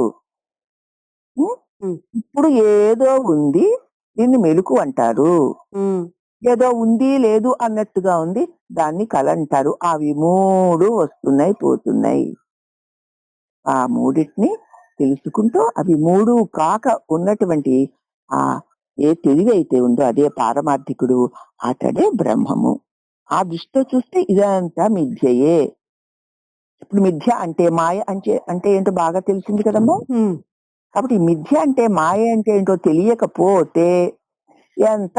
A: ఇప్పుడు ఏదో ఉంది, దీన్ని మెలుకు అంటారు. ఏదో ఉంది లేదు అన్నట్టుగా ఉంది, దాన్ని కల అంటారు. అవి మూడు వస్తున్నాయి పోతున్నాయి. ఆ మూడింటిని తెలుసుకుంటూ అవి మూడు కాక ఉన్నటువంటి ఆ ఏ తెలివి అయితే ఉందో అదే పారమార్థికుడు, అతడే బ్రహ్మము. ఆ దృష్టితో చూస్తే ఇదంతా మిథ్యయే. ఇప్పుడు మిథ్య అంటే మాయ అంటే ఏంటో బాగా తెలిసింది కదమ్మా. కాబట్టి మిథ్య అంటే మాయ అంటే ఏంటో తెలియకపోతే ఎంత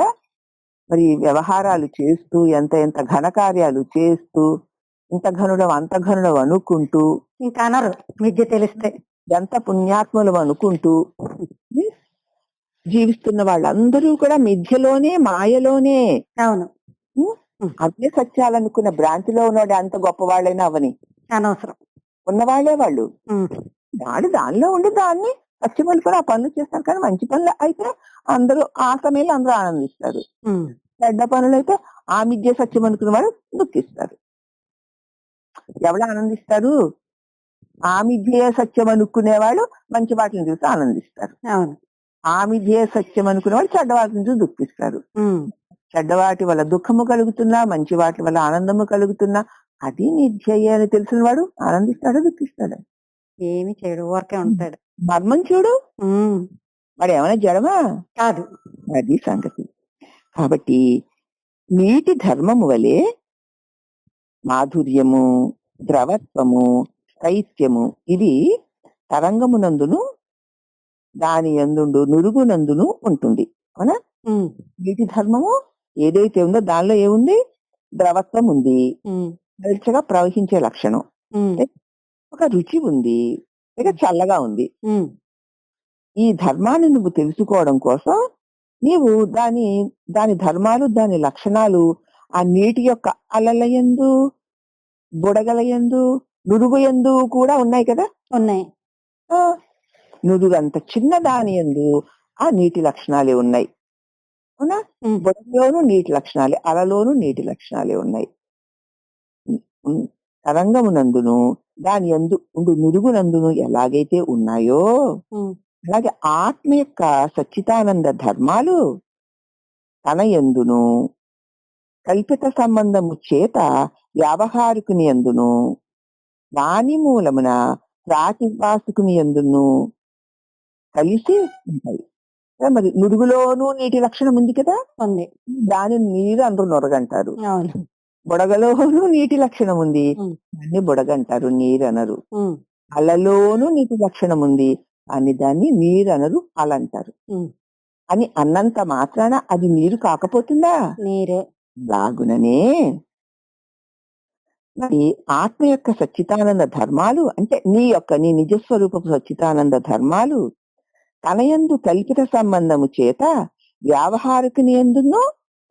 A: మరి వ్యవహారాలు చేస్తూ ఎంత ఘనకార్యాలు చేస్తూ ఇంత ఘనుడం అంత ఘనుడం అనుకుంటూ
B: ఇంకా అనరు మిథ్య తెలిస్తే.
A: ఎంత పుణ్యాత్ములం అనుకుంటూ జీవిస్తున్న వాళ్ళందరూ కూడా మిథ్యలోనే మాయలోనే.
B: అవును
A: అదే సత్యాలనుకున్న భ్రాంతిలో ఉన్నవాడు అంత గొప్ప వాళ్ళైనా అవని
B: అనవసరం
A: ఉన్నవాళ్లే వాళ్ళు. దానిలో ఉండి దాన్ని సత్యమని కూడా ఆ పనులు చేస్తారు, కానీ మంచి పనులు అయితే అందరూ ఆ సమయంలో అందరూ ఆనందిస్తారు.
B: ఉమ్,
A: చెడ్డ పనులైతే ఆ మిథ్య సత్యం అనుకున్న వాడు దుఃఖిస్తారు. ఎవరు ఆనందిస్తారు? ఆ మిథ్యే సత్యం అనుకునేవాడు మంచి వాటిని చూసి ఆనందిస్తారు.
B: అవును.
A: ఆ మిథ్యే సత్యం అనుకునేవాడు చెడ్డ వాటిని చూసి దుఃఖిస్తారు.
B: ఉమ్,
A: చెడ్డవాటి వల్ల దుఃఖము కలుగుతున్నా, మంచి వాటి వల్ల ఆనందము కలుగుతున్నా అది మిథ్యయే అని తెలిసిన వాడు ఆనందిస్తాడు, దుఃఖిస్తాడు.
B: ఏమి చెడు ఊరకే ఉంటాడు.
A: మర్మం చూడు,
B: ఉమ్,
A: వాడు ఏమైనా జడమా?
B: కాదు.
A: అది సంగతి. కాబట్టి నీటి ధర్మము వలె మాధుర్యము, ద్రవత్వము, శైత్యము ఇవి తరంగమునందును దాని యందుండు నురుగునందును ఉంటుంది. అవునా?
B: ఉమ్,
A: నీటి ధర్మము ఏదైతే ఉందో దానిలో ఏముంది? ద్రవత్వం ఉంది,
B: ఉమ్,
A: స్వేచ్ఛగా ప్రవహించే లక్షణం,
B: ఉమ్,
A: ఒక రుచి ఉంది, ఇక చల్లగా ఉంది.
B: ఉమ్,
A: ఈ ధర్మాన్ని నువ్వు తెలుసుకోవడం కోసం నీవు దాని దాని ధర్మాలు, దాని లక్షణాలు ఆ నీటి యొక్క అలలయందు, బుడగలయందు, నురుగుయందు కూడా ఉన్నాయి కదా.
B: ఉన్నాయి.
A: ఆ, నురుగంత చిన్న దాని యందు ఆ నీటి లక్షణాలే ఉన్నాయి. అవునా?
B: ఉమ్,
A: బుడగలోనూ నీటి లక్షణాలే, అలలోనూ నీటి లక్షణాలే ఉన్నాయి. ఉమ్, తరంగమునందును దాని యందు ఉండు నురుగునందును ఎలాగైతే ఉన్నాయో
B: ఉమ్,
A: అలాగే ఆత్మ యొక్క సచ్చిదానంద ధర్మాలు తన యందును కల్పిత సంబంధము చేత వ్యావహారికుని యందును దాని మూలమున ప్రాతిభాసికుని యందును కలిసి ఉంటాయి. మరి నురుగులోనూ నీటి లక్షణం ఉంది కదా,
B: ఉంది.
A: దాని నీరు అందరూ నొరగంటారు.
B: అవును.
A: బుడగలోనూ నీటి లక్షణం ఉంది,
B: ఉమ్,
A: దాన్ని బుడగంటారు, నీరు అనరు.
B: ఉమ్,
A: అలలోనూ నీటి లక్షణం ఉంది అని దాన్ని నీరు అనరు, అలంటారు.
B: ఉమ్,
A: అని అన్నంత మాత్రాన అది నీరు కాకపోతుందా?
B: నీరే.
A: లాగుననే మరి ఆత్మ యొక్క సచ్చితానంద ధర్మాలు అంటే నీ నిజస్వరూపపు సచ్చితానంద ధర్మాలు తనయందు కల్పిత సంబంధము చేత వ్యావహారికుని యందును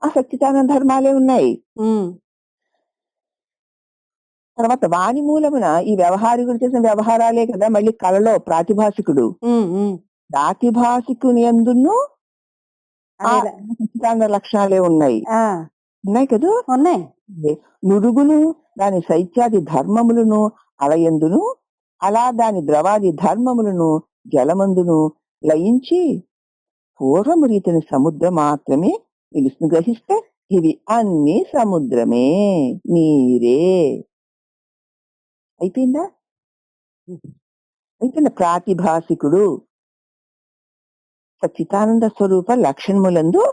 A: ఆ సచ్చితానంద ధర్మాలే ఉన్నాయి.
B: ఉమ్,
A: తర్వాత వాని మూలమున ఈ వ్యవహారికుడు చేసిన వ్యవహారాలే కదా మళ్ళీ కళలో ప్రాతిభాసికుడు.
B: ఉమ్, ఉమ్,
A: ప్రాతిభాసికుని యందును ఆ
B: అదే.
A: సచ్చితానంద లక్షణాలే ఉన్నాయి.
B: ఆ,
A: ఉన్నాయి కదా.
B: ఉన్నాయి.
A: నురుగును దాని శైత్యాది ధర్మములను అలయందును, అలా దాని ద్రవాది ధర్మములను జలమందును లయించి పూర్వము రీతిని సముద్రం మాత్రమే నిలుసును. గ్రహిస్తే ఇవి అన్ని సముద్రమే, నీరే. అయిపోయిందా? అయిపోయిందా? ప్రాతిభాసికుడు సచ్చితానంద స్వరూప లక్షణములందు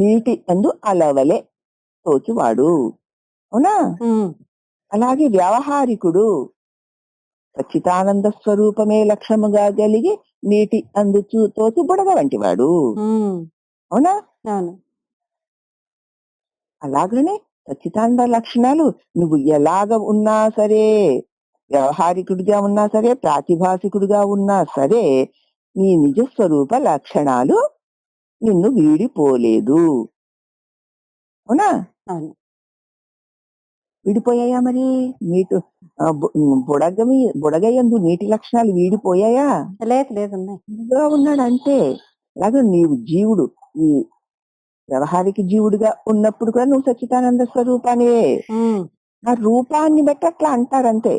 A: నీటి అందు అలవలే తోచువాడు. అవునా?
B: ఉమ్,
A: అలాగే వ్యవహారికుడు సచ్చితానంద స్వరూపమే లక్ష్యముగా కలిగి నీటి అందు తోచు బుడగ వంటి వాడు.
B: ఉమ్,
A: అవునా?
B: అవును.
A: అలాగనే సచ్చితానంద లక్షణాలు నువ్వు ఎలాగ ఉన్నా సరే, వ్యవహారికుడిగా ఉన్నా సరే, ప్రాతిభాసికుడిగా ఉన్నా సరే, నీ నిజస్వరూప లక్షణాలు నిన్ను వీడిపోలేదు. అవునా?
B: అవును.
A: వీడిపోయాయా? మరి నీటు బుడగయందు నీటి లక్షణాలు వీడిపోయాయా?
B: లేదు, లేదు, ఉన్నాయి.
A: జీవుడుగా ఉన్నాడంటే అలాగే నీవు జీవుడు, ఈ వ్యవహారిక జీవుడిగా ఉన్నప్పుడు కూడా నువ్వు సచ్చిదానంద స్వరూపానివే.
B: ఉమ్,
A: ఆ రూపాన్ని బట్టి అట్లా అంటారంతే.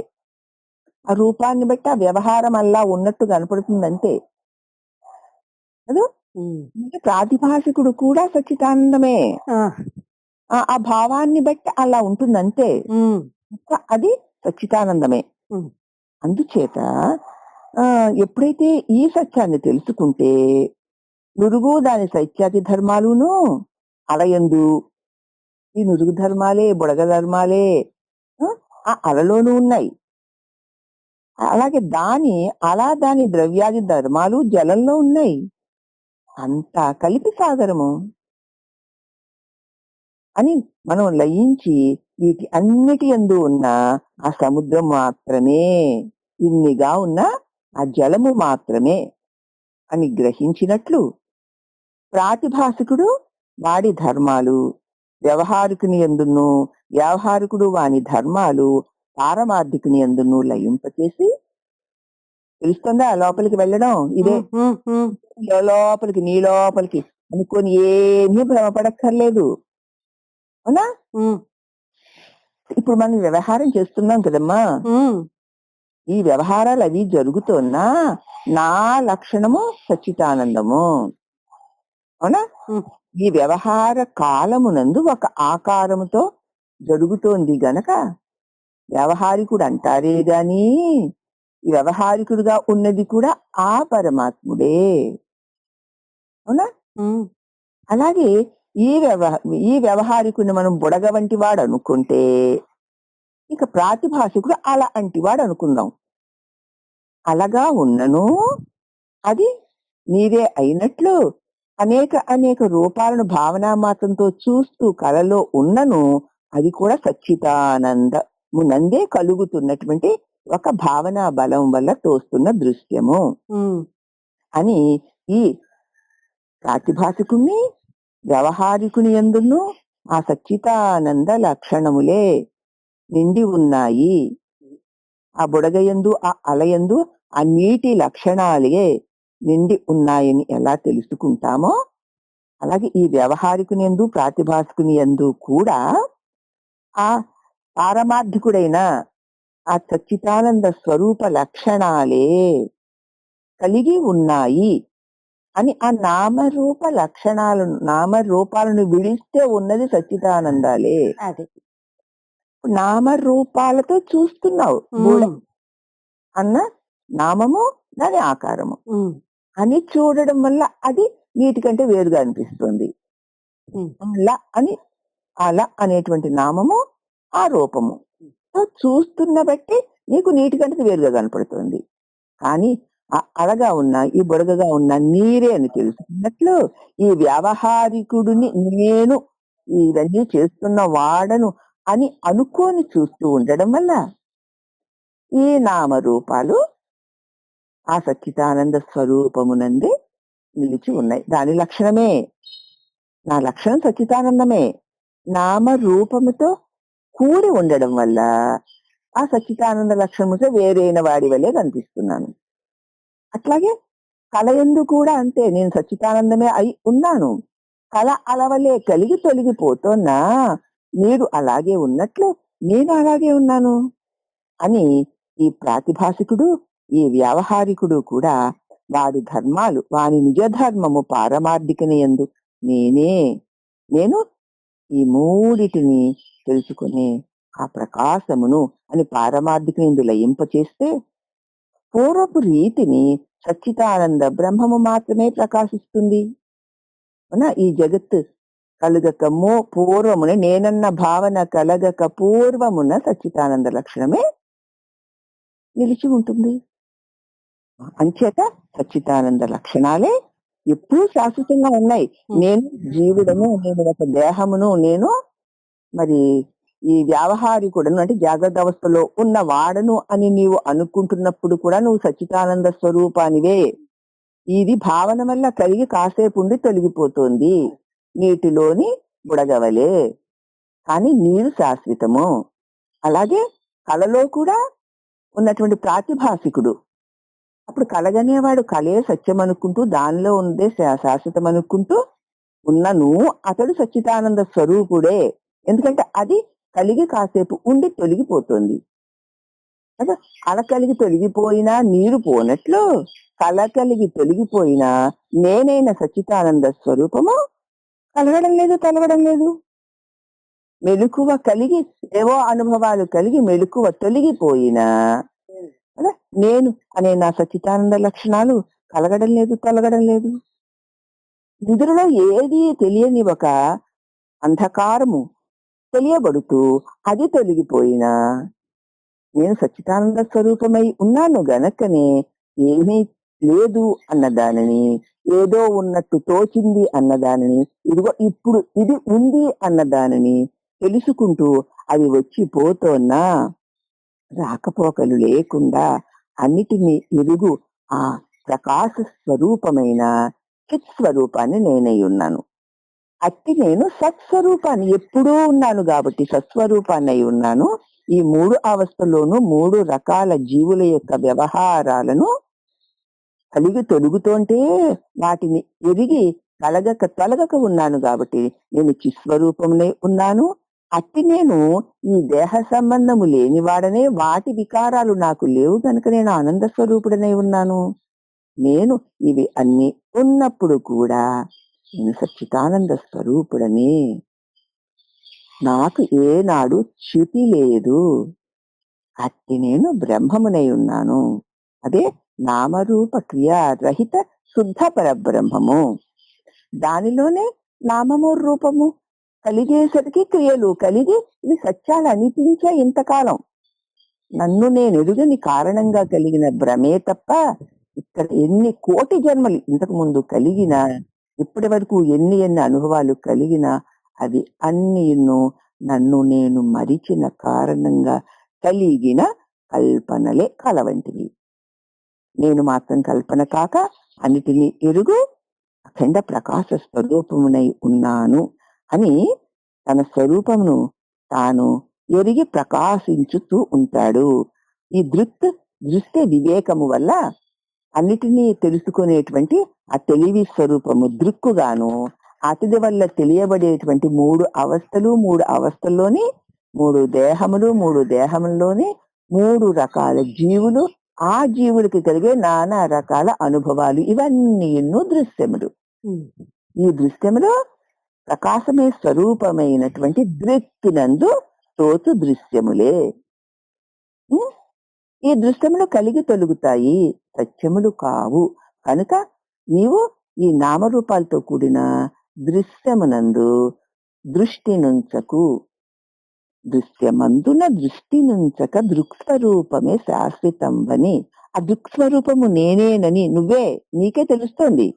A: ఆ రూపాన్ని బట్టి ఆ వ్యవహారం అలా ఉన్నట్టు కనపడుతుందంతే. అది
B: ఉమ్,
A: ప్రాతిభాసికుడు కూడా సచ్చిదానందమే.
B: ఆ,
A: ఆ భావాన్ని బట్టి అలా ఉంటుందంతే.
B: ఉమ్,
A: అది సచ్చిదానందమే.
B: ఉమ్,
A: అందుచేత ఎప్పుడైతే ఈ సత్యాన్ని తెలుసుకుంటే నురుగు దాని శైత్యాది ధర్మాలును అలయందు ఈ నురుగు ధర్మాలే, బుడగ ధర్మాలే ఆ అలలోనూ ఉన్నాయి. అలాగే దాని ద్రవ్యాది ధర్మాలు జలంలో ఉన్నాయి. అంతా కలిపి సాగరము అని మనం లయించి వీటి అన్నిటి యందు ఉన్న ఆ సముద్రం మాత్రమే, ఇన్నిగా ఉన్న ఆ జలము మాత్రమే అని గ్రహించినట్లు ప్రాతిభాసికుడు వాడి ధర్మాలు వ్యవహారికుని యందును, వ్యవహారికుడు వాని ధర్మాలు పారమార్థికుని యందును లయింపచేసి తెలుస్తుందా లోపలికి వెళ్ళడం ఇదే లోపలికి నీ లోపలికి అనుకొని ఏమీ భ్రమపడక్కర్లేదు. అవునా? ఇప్పుడు మనం వ్యవహారం చేస్తున్నాం కదమ్మా, ఈ వ్యవహారాలు అవి జరుగుతున్నా నా లక్షణము సచ్చిదానందము. అవునా? ఈ వ్యవహార కాలమునందు ఒక ఆకారముతో జరుగుతోంది గనక వ్యవహారికుడు అంటారే గాని ఈ వ్యవహారికుడుగా ఉన్నది కూడా ఆ పరమాత్ముడే. అవునా? అలాగే ఈ వ్యవహారికుడిని మనం బుడగ వంటి వాడు అనుకుంటే ఇక ప్రాతిభాషికుడు అలా అంటివాడు అనుకుందాం. అలాగా ఉన్నను అది నీదే అయినట్లు అనేక రూపాలను భావనా మాత్రంతో చూస్తూ కలలో ఉన్నను అది కూడా సచ్చిదానందమునందే కలుగుతున్నటువంటి ఒక భావనా బలం వల్ల తోస్తున్న దృశ్యము అని ఈ ప్రాతిభాషికుణ్ణి వ్యవహారికుని యందును ఆ సచ్చిదానంద లక్షణములే నిండి ఉన్నాయి. ఆ బుడగయందు ఆ అలయందు ఆ నీటి లక్షణాలే నిండి ఉన్నాయని ఎలా తెలుసుకుంటామో అలాగే ఈ వ్యవహారికుని యందు ప్రాతిభాషికుని యందు కూడా ఆ పారమార్థికుడైన ఆ సచ్చిదానంద స్వరూప లక్షణాలే కలిగి ఉన్నాయి అని ఆ నామరూపాలను విడిస్తే ఉన్నది సచ్చిదానందాలే.
B: అది
A: నామరూపాలతో చూస్తున్నావు అన్న నామము దాని ఆకారము అని చూడడం వల్ల అది నీటికంటే వేరుగా అనిపిస్తుంది. అలా అనేటువంటి నామము ఆ రూపము చూస్తున్న బట్టి నీకు నీటికంటే వేరుగా కనపడుతుంది. కానీ అలగా ఉన్న ఈ బుడగగా ఉన్న నీరే అని తెలుసుకున్నట్లు ఈ వ్యవహారికుడిని నేను ఇవన్నీ చేస్తున్న వాడను అని అనుకోని చూస్తూ ఉండడం వల్ల ఈ నామరూపాలు ఆ సచ్చిదానంద స్వరూపమునందే నిలిచి ఉన్నాయి. దాని లక్షణమే, నా లక్షణం సచ్చిదానందమే. నామరూపముతో కూడి ఉండడం వల్ల ఆ సచ్చిదానంద లక్షణముతో వేరైన వాడి వల్లే కనిపిస్తున్నాను. అట్లాగే కలయందు కూడా అంతే, నేను సచ్చిదానందమే అయి ఉన్నాను. కళ అలవలే కలిగి తొలగిపోతున్నా మీరు అలాగే ఉన్నట్లు నేను అలాగే ఉన్నాను అని ఈ ప్రాతిభాషికుడు ఈ వ్యవహారికుడు కూడా వాడి ధర్మాలు వాని నిజ ధర్మము పారమార్థికని యందు నేను ఈ మూడిటిని తెలుసుకునే ఆ ప్రకాశమును అని పారమార్థికని యందు లయింపచేస్తే పూర్వపు రీతిని సచ్చిదానంద బ్రహ్మము మాత్రమే ప్రకాశిస్తుంది. ఈ జగత్తు కలుగక పూర్వమున నేనన్న భావన కలగక పూర్వమున సచ్చిదానంద లక్షణమే నిలిచి ఉంటుంది. అంచేత సచ్చిదానంద లక్షణాలే ఎప్పుడూ శాశ్వతంగా ఉన్నాయి. నేను జీవుడను, నేను ఒక దేహమును, నేను మరి ఈ వ్యవహారికుడను అంటే జాగ్రత్త అవస్థలో ఉన్న వాడను అని నీవు అనుకుంటున్నప్పుడు కూడా నువ్వు సచ్చిదానంద స్వరూపానివే. ఇది భావన వల్ల కలిగి కాసేపు ఉండి తొలగిపోతుంది, నీటిలోని బుడగవలే. కానీ నీరు శాశ్వతము. అలాగే కలలో కూడా ఉన్నటువంటి ప్రాతిభాషికుడు అప్పుడు కలగనేవాడు కలే సత్యం అనుకుంటూ దానిలో ఉండే శాశ్వతం అనుకుంటూ ఉన్నను అతడు సచ్చిదానంద స్వరూపుడే. ఎందుకంటే అది కలిగి కాసేపు ఉండి తొలగిపోతుంది. అల కలిగి తొలగిపోయినా నీరు పోనట్లు కల కలిగి తొలగిపోయినా నేనైన సచ్చిదానంద స్వరూపము కలగడం లేదు. మెలకువ కలిగి ఏవో అనుభవాలు కలిగి మెలకువ తొలగిపోయినా నేను అనే నా సచ్చిదానంద లక్షణాలు కలగడం లేదు. నిద్రలో ఏది తెలియని ఒక అంధకారము తెలియబడుతూ అది తొలగిపోయినా నేను సచ్చిదానంద స్వరూపమై ఉన్నాను గనకనే ఏమీ లేదు అన్నదానిని, ఏదో ఉన్నట్టు తోచింది అన్నదానిని, ఇదిగో ఇప్పుడు ఇది ఉంది అన్నదానిని తెలుసుకుంటూ అది వచ్చిపోతున్నా రాకపోకలు లేకుండా అన్నిటినీ ఎరుగు ఆ ప్రకాశ స్వరూపమైన చిత్ స్వరూపాన్ని నేనై ఉన్నాను. అట్టి నేను సత్స్వరూపాన్ని ఎప్పుడూ ఉన్నాను కాబట్టి సత్స్వరూపాన్ని అయి ఉన్నాను. ఈ 3 అవస్థల్లోనూ 3 రకాల జీవుల యొక్క వ్యవహారాలను కలిగి తొలుగుతోంటే వాటిని ఎరిగి కలగక తొలగక ఉన్నాను కాబట్టి నేను చిస్వరూపమునై ఉన్నాను. అట్టి నేను ఈ దేహ సంబంధము లేనివాడనే, వాటి వికారాలు నాకు లేవు కనుక నేను ఆనంద స్వరూపుడనై ఉన్నాను. నేను ఇవి అన్ని ఉన్నప్పుడు కూడా నేను సచ్చిదానంద స్వరూపుడనే. నాకు ఏనాడు చ్యుతి లేదు. అట్టి నేను బ్రహ్మమునై ఉన్నాను. అదే నామరూప క్రియా రహిత శుద్ధ పరబ్రహ్మము. దానిలోనే నామము రూపము కలిగేసరికి క్రియలు కలిగి ఇవి సత్యాలు అనిపించే ఇంతకాలం. నన్ను నేను ఎరుగని కారణంగా కలిగిన భ్రమే తప్ప ఇక్కడ ఎన్ని కోటి జన్మలు ఇంతకు ముందు కలిగిన, ఇప్పటి వరకు ఎన్ని అనుభవాలు కలిగిన అవి అన్నీను నన్ను నేను మరిచిన కారణంగా కలిగిన కల్పనలే కలవంటివి. నేను మాత్రం కల్పన కాక అన్నిటినీ ఎరుగు అఖండ ప్రకాశ స్వరూపమునై ఉన్నాను అని తన స్వరూపమును తాను ఎరిగి ప్రకాశించుతూ ఉంటాడు. ఈ దృష్టి వివేకము వల్ల అన్నిటినీ తెలుసుకునేటువంటి ఆ తెలివి స్వరూపము దృక్కుగాను, అతిథి వల్ల తెలియబడేటువంటి 3 అవస్థలు, 3 అవస్థల్లోని 3 దేహములు, 3 దేహముల్లోని 3 రకాల జీవులు, ఆ జీవులకి కలిగే నానా రకాల అనుభవాలు, ఇవన్నీ ఎన్నో దృశ్యములు. ఈ దృశ్యములో ప్రకాశమే స్వరూపమైనటువంటి దృక్కినందు తోచు దృశ్యములే. ఈ దృశ్యములు కలిగి తొలుగుతాయి, సత్యములు కావు. కనుక నీవు ఈ నామరూపాలతో కూడిన దృశ్యమునందు దృష్టి నుంచకు. దృశ్యమందున దృష్టి నుంచక దృక్స్వరూపమే శాశ్వతంబని. ఆ దృక్స్వరూపము నేనేనని నువ్వే, నీకే తెలుస్తోంది.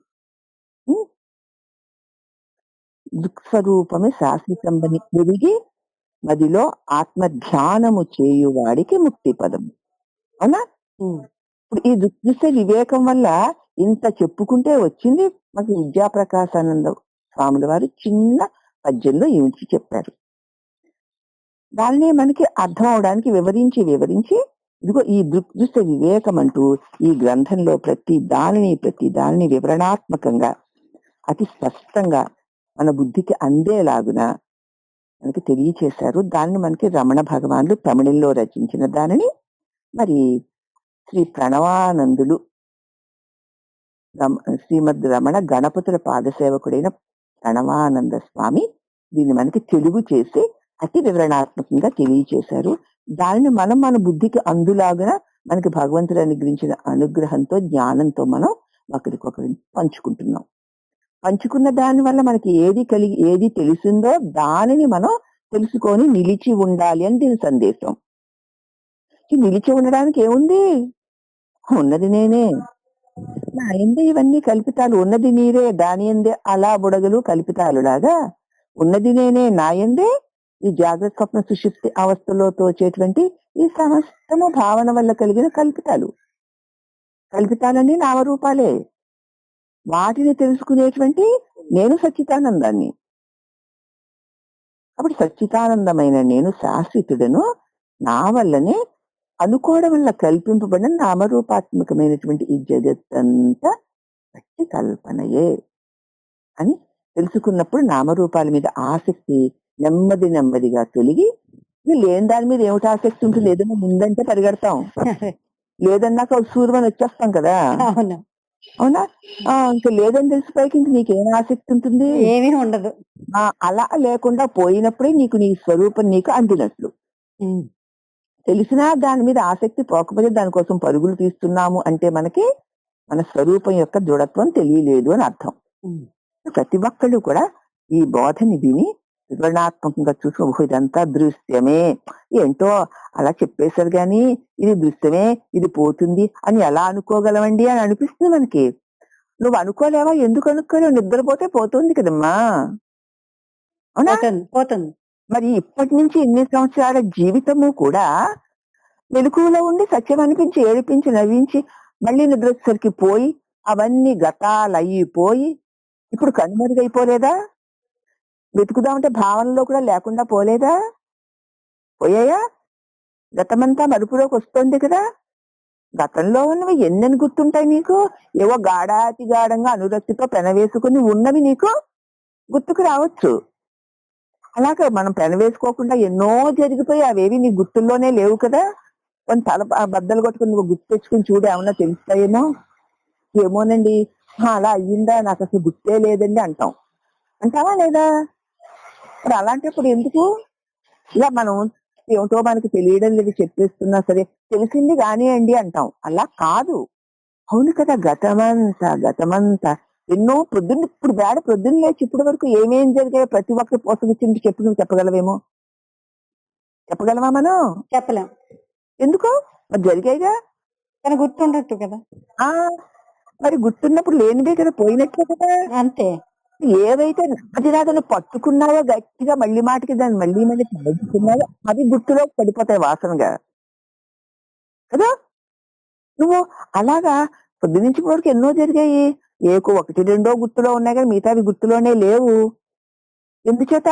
A: దృక్స్వరూపమే శాశ్వతంబని ఎరిగి మదిలో ఆత్మధ్యానము చేయువాడికి ముక్తి పదం. అవునా? ఇప్పుడు ఈ దృశ్య వివేకం వల్ల ఇంత చెప్పుకుంటే వచ్చింది మనకి విద్యాప్రకాశానంద స్వాముల వారు చిన్న పద్యంలో ఏమిటి చెప్పారు. దాన్ని మనకి అర్థం అవడానికి వివరించి ఇదిగో ఈ దృశ్య వివేకం అంటూ ఈ గ్రంథంలో ప్రతి దానిని వివరణాత్మకంగా అతి స్పష్టంగా మన బుద్ధికి అందేలాగున మనకి తెలియచేశారు. దాన్ని మనకి రమణ భగవానులు తమిళంలో రచించిన దానిని మరి శ్రీ ప్రణవానందులు శ్రీమద్ రమణ గణపతుల పాదసేవకుడైన ప్రణవానంద స్వామి దీన్ని మనకి తెలుగు చేసి అతి వివరణాత్మకంగా తెలియచేశారు. దానిని మనం మన బుద్ధికి అందులాగా మనకి భగవంతుడు అనుగ్రహించిన అనుగ్రహంతో, జ్ఞానంతో మనం ఒకరికొకరిని పంచుకుంటున్నాం. పంచుకున్న దాని వల్ల మనకి ఏది తెలిసిందో దానిని మనం తెలుసుకొని నిలిచి ఉండాలి అని దీని సందేశం. నిలిచి ఉండడానికి ఏముంది? ఉన్నది నేనే, నా ఎందే ఇవన్నీ కల్పితాలు. ఉన్నది నీరే, దాని ఎందే అలా బుడగలు కల్పితాలు లాగా ఉన్నది నేనే, నా ఎందే ఈ జాగ్రత్త స్వప్న సుషుప్తి అవస్థలో తోచేటువంటి ఈ సమస్తము భావన వల్ల కలిగిన కల్పితాలన్నీ నామరూపాలే. వాటిని తెలుసుకునేటువంటి నేను సచ్చిదానందాన్ని. కాబట్టి సచ్చిదానందమైన నేను శాశ్వతుడను, నా వల్లనే అనుకోవడం వల్ల కల్పింపబడిన నామరూపాత్మకమైనటువంటి ఈ జగత్తంతా గట్టి కల్పనయే అని తెలుసుకున్నప్పుడు నామరూపాల మీద ఆసక్తి నెమ్మదిగా తొలగి, లేని దాని మీద ఏమిటి ఆసక్తి ఉంటుంది? ఏదైనా ముందంటే పరిగెడతాం, లేదన్నాక సూర్యమని వచ్చేస్తాం కదా. అవునా? ఇంకా లేదని తెలిసిపోయి ఇంక నీకేం ఆసక్తి ఉంటుంది?
B: ఏమీ ఉండదు.
A: అలా లేకుండా పోయినప్పుడే నీకు నీ స్వరూపం నీకు అందినట్లు. తెలిసినా దాని మీద ఆసక్తి పోకపోతే దానికోసం పరుగులు తీస్తున్నాము అంటే మనకి మన స్వరూపం యొక్క దృఢత్వం తెలియలేదు అని అర్థం. ప్రతి ఒక్కళ్ళు కూడా ఈ బోధని విని వివరణాత్మకంగా చూసి ఇదంతా దృశ్యమే, ఏంటో అలా చెప్పేశారు గాని ఇది దృశ్యమే, ఇది పోతుంది అని ఎలా అనుకోగలవండి అని అనిపిస్తుంది మనకి. నువ్వు అనుకోలేవా? ఎందుకు అనుకోలేవు? నిద్రపోతే పోతుంది కదమ్మా. అవునా?
B: పోతుంది.
A: మరి ఇప్పటి నుంచి ఎన్ని సంవత్సరాల జీవితము కూడా మెలకువలో ఉండి సత్యం అనిపించి ఏడిపించి నవ్వించి మళ్ళీ నిద్రసరికి పోయి అవన్నీ గతాలయ్యిపోయి ఇప్పుడు కనుమరుగైపోలేదా? వెతుకుదామంటే భావనలో కూడా లేకుండా పోలేదా? పోయాయా? గతమంతా మరుపులోకి వస్తుంది కదా. గతంలో ఉన్నవి ఎన్నెన్ని గుర్తుంటాయి నీకు? ఏవో గాఢాతి గాఢంగా అనురక్తితో పెనవేసుకుని ఉన్నవి నీకు గుర్తుకు రావచ్చు. అలాగే మనం పెనవేసుకోకుండా ఎన్నో జరిగిపోయి అవేవి నీ గుర్తుల్లోనే లేవు కదా! పోనీ బద్దలు కొట్టుకొని నువ్వు గుర్తు తెచ్చుకొని చూడు ఏమన్నా తెలుస్తాయేమో. ఏమోనండి, అలా అయ్యిందా నాకసలు గుర్తే లేదండి అంటాం. అంటావా లేదా? మరి అలాంటప్పుడు ఎందుకు ఇలా మనం ఏమిటో మనకి తెలియడం లేదు చెప్పేస్తున్నా సరే, తెలిసింది కానియండి అంటాం. అలా కాదు. అవును కదా! గతమంతా ఎన్నో ఇప్పుడు పొద్దున్న లేచి ఇప్పటి వరకు ఏమేం జరిగాయో ప్రతి ఒక్కరి పోసగుచ్చింది చెప్పి నువ్వు చెప్పగలవేమో? చెప్పగలవా మనం?
B: చెప్పలేం.
A: ఎందుకు? మరి జరిగాయిగా.
B: కానీ గుర్తుండట్టు కదా!
A: ఆ! మరి గుర్తున్నప్పుడు లేనిదే కదా! పోయినట్లే కదా!
B: అంతే.
A: ఏవైతే నాదిలాగా నువ్వు పట్టుకున్నావో గట్టిగా మళ్ళీ మాటికి దాన్ని మళ్ళీ మళ్ళీ తలుచుకున్నావో అవి గుర్తులోకి పడిపోతాయి వాసనగా. కదా! నువ్వు అలాగా పొద్దునుంచి ఇప్పటి వరకు ఎన్నో జరిగాయి. ఒకటి రెండో గుర్తులో ఉన్నాయి గానీ మిగతావి గుర్తులోనే లేవు. ఎందుచేత?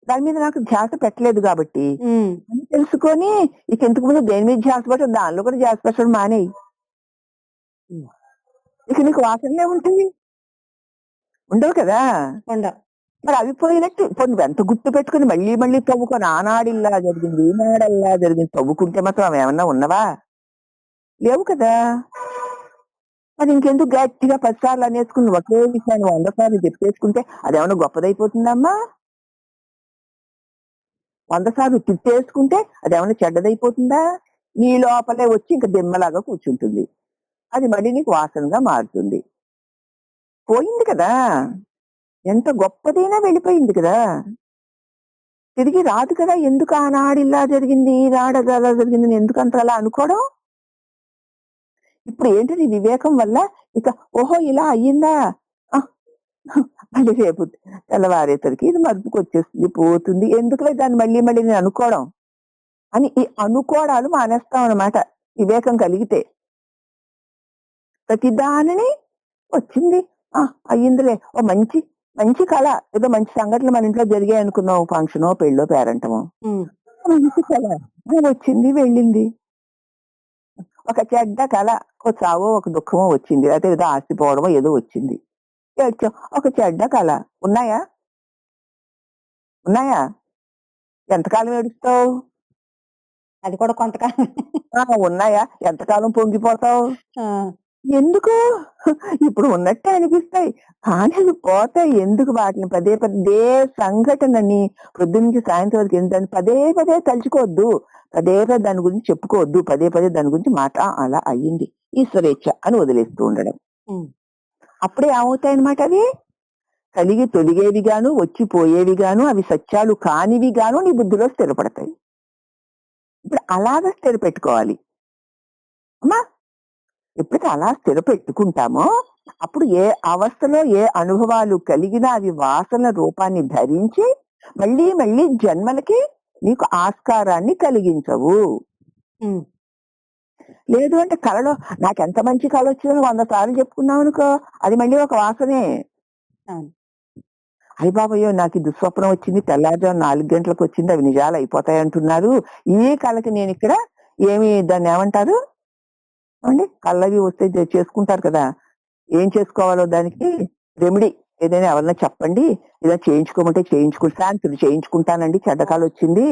A: దాని మీద నాకు ధ్యాస పెట్టలేదు గాబట్టి.
B: హ్మ్.
A: అని తెలుసుకొని ఇక ఇంతకు ముందు దేని మీద ధ్యాస పెట్టావు దానిలో కూడా ధ్యాస పెట్టడం మానేయి. ఇక నీకు వాసనలే ఉంటాయి. ఉండవు కదా!
B: ఉండవు.
A: మరి అవి పోయినట్టు ఇప్పుడు నువ్వెంత గుర్తు పెట్టుకొని మళ్ళీ మళ్ళీ తవ్వుకొని ఆనాడిల్లా జరిగింది, ఈనాడల్లా జరిగింది తవ్వుకుంటే మాత్రం అవేమన్నా ఉన్నవా? లేవు కదా! మరి ఇంకెందుకు గట్టిగా 10 సార్లు అనేసుకుని ఒకే విషయాన్ని 100 సార్లు చెప్పేసుకుంటే అదేమన్నా గొప్పదైపోతుందమ్మా? 100 సార్లు తిట్టేసుకుంటే అదేమన్నా చెడ్డదైపోతుందా? నీ లోపలే వచ్చి ఇంక దిమ్మలాగా కూర్చుంటుంది. అది మళ్ళీ నీకు వాసనగా మారుతుంది. పోయింది కదా! ఎంత గొప్పదైనా వెళ్ళిపోయింది కదా! తిరిగి రాదు కదా! ఎందుకు ఆనాడిలా జరిగింది, ఈనాడు అలా జరిగిందని ఎందుకంత అలా అనుకోవడం? ఇప్పుడు ఏంటి నీ వివేకం వల్ల ఇక ఓహో! ఇలా అయ్యిందా? ఆ! మళ్ళీ రేపు తెల్లవారేసరికి ఇది మరుపుకొచ్చేస్తుంది, పోతుంది. ఎందుకులే దాన్ని మళ్ళీ మళ్ళీ నేను అనుకోవడం అని ఈ అనుకోవడాలు మానేస్తాం అన్నమాట వివేకం కలిగితే. ప్రతి దానిని వచ్చింది. అయ్యిందిలే. ఓ మంచి మంచి కళ. ఏదో మంచి సంఘటనలు మన ఇంట్లో జరిగాయి అనుకుందాం. ఫంక్షనో, పెళ్ళో, పేరంటమో.
B: హ్మ్.
A: మంచి కళ. వచ్చింది, వెళ్ళింది. ఒక చెడ్డ కళ. ఒక చావో, ఒక దుఃఖమో వచ్చింది. లేకపోతే ఏదో ఆస్తి పోవడమో ఏదో వచ్చింది. ఏడ్చాం. ఒక చెడ్డ కళ. ఉన్నాయా? ఉన్నాయా? ఎంతకాలం ఏడుస్తావు?
B: అది కూడా కొంతకాలం.
A: ఉన్నాయా? ఎంతకాలం పొంగిపోతావు?
B: ఆ!
A: ఎందుకు? ఇప్పుడు ఉన్నట్టే అనిపిస్తాయి. కానీ అవి పోతాయి. ఎందుకు వాటిని పదే సంఘటనని పొద్దున్నుంచి సాయంత్రం వరకు దాన్ని పదే తలుచుకోవద్దు. పదే దాని గురించి చెప్పుకోవద్దు. పదే దాని గురించి అలా అయ్యింది. ఈశ్వరేచ్ఛ అని వదిలేస్తూ ఉండడం.
B: హ్మ్.
A: అప్పుడే ఏమవుతాయన్నమాట అవి? కలిగి తొలిగేవి గాను, వచ్చిపోయేవి గాను, అవి సత్యాలు కానివి గాను నీ బుద్ధిలో స్థిరపడతాయి. ఇప్పుడు అలాగా స్థిరపెట్టుకోవాలి. అమ్మా! ఎప్పుడైతే అలా స్థిరపెట్టుకుంటామో అప్పుడు ఏ అవస్థలో ఏ అనుభవాలు కలిగినా అవి వాసన రూపాన్ని ధరించి మళ్ళీ మళ్ళీ జన్మలకి నీకు ఆస్కారాన్ని కలిగించవు.
B: హ్మ్.
A: లేదు అంటే కళలో నాకెంత మంచి కళ వచ్చిందని 100 సార్లు చెప్పుకున్నావు అనుకో అది మళ్ళీ ఒక వాసనే.
B: అవును.
A: అయ్య బాబోయ్యో నాకు ఈ దుస్వప్నం వచ్చింది, తెల్లారుజాము 4 గంటలకు వచ్చింది, అవి నిజాలు అయిపోతాయి అంటున్నారు. ఈ కళకి నేను ఇక్కడ దాన్ని ఏమంటారు అండి? కళ్ళవి వస్తే చేసుకుంటారు కదా! ఏం చేసుకోవాలో దానికి రెమెడీ ఏదైనా ఎవరన్నా చెప్పండి. ఏదైనా చేయించుకోమంటే శాంతులు చేయించుకుంటానండి చెడ్డ కళ వచ్చింది.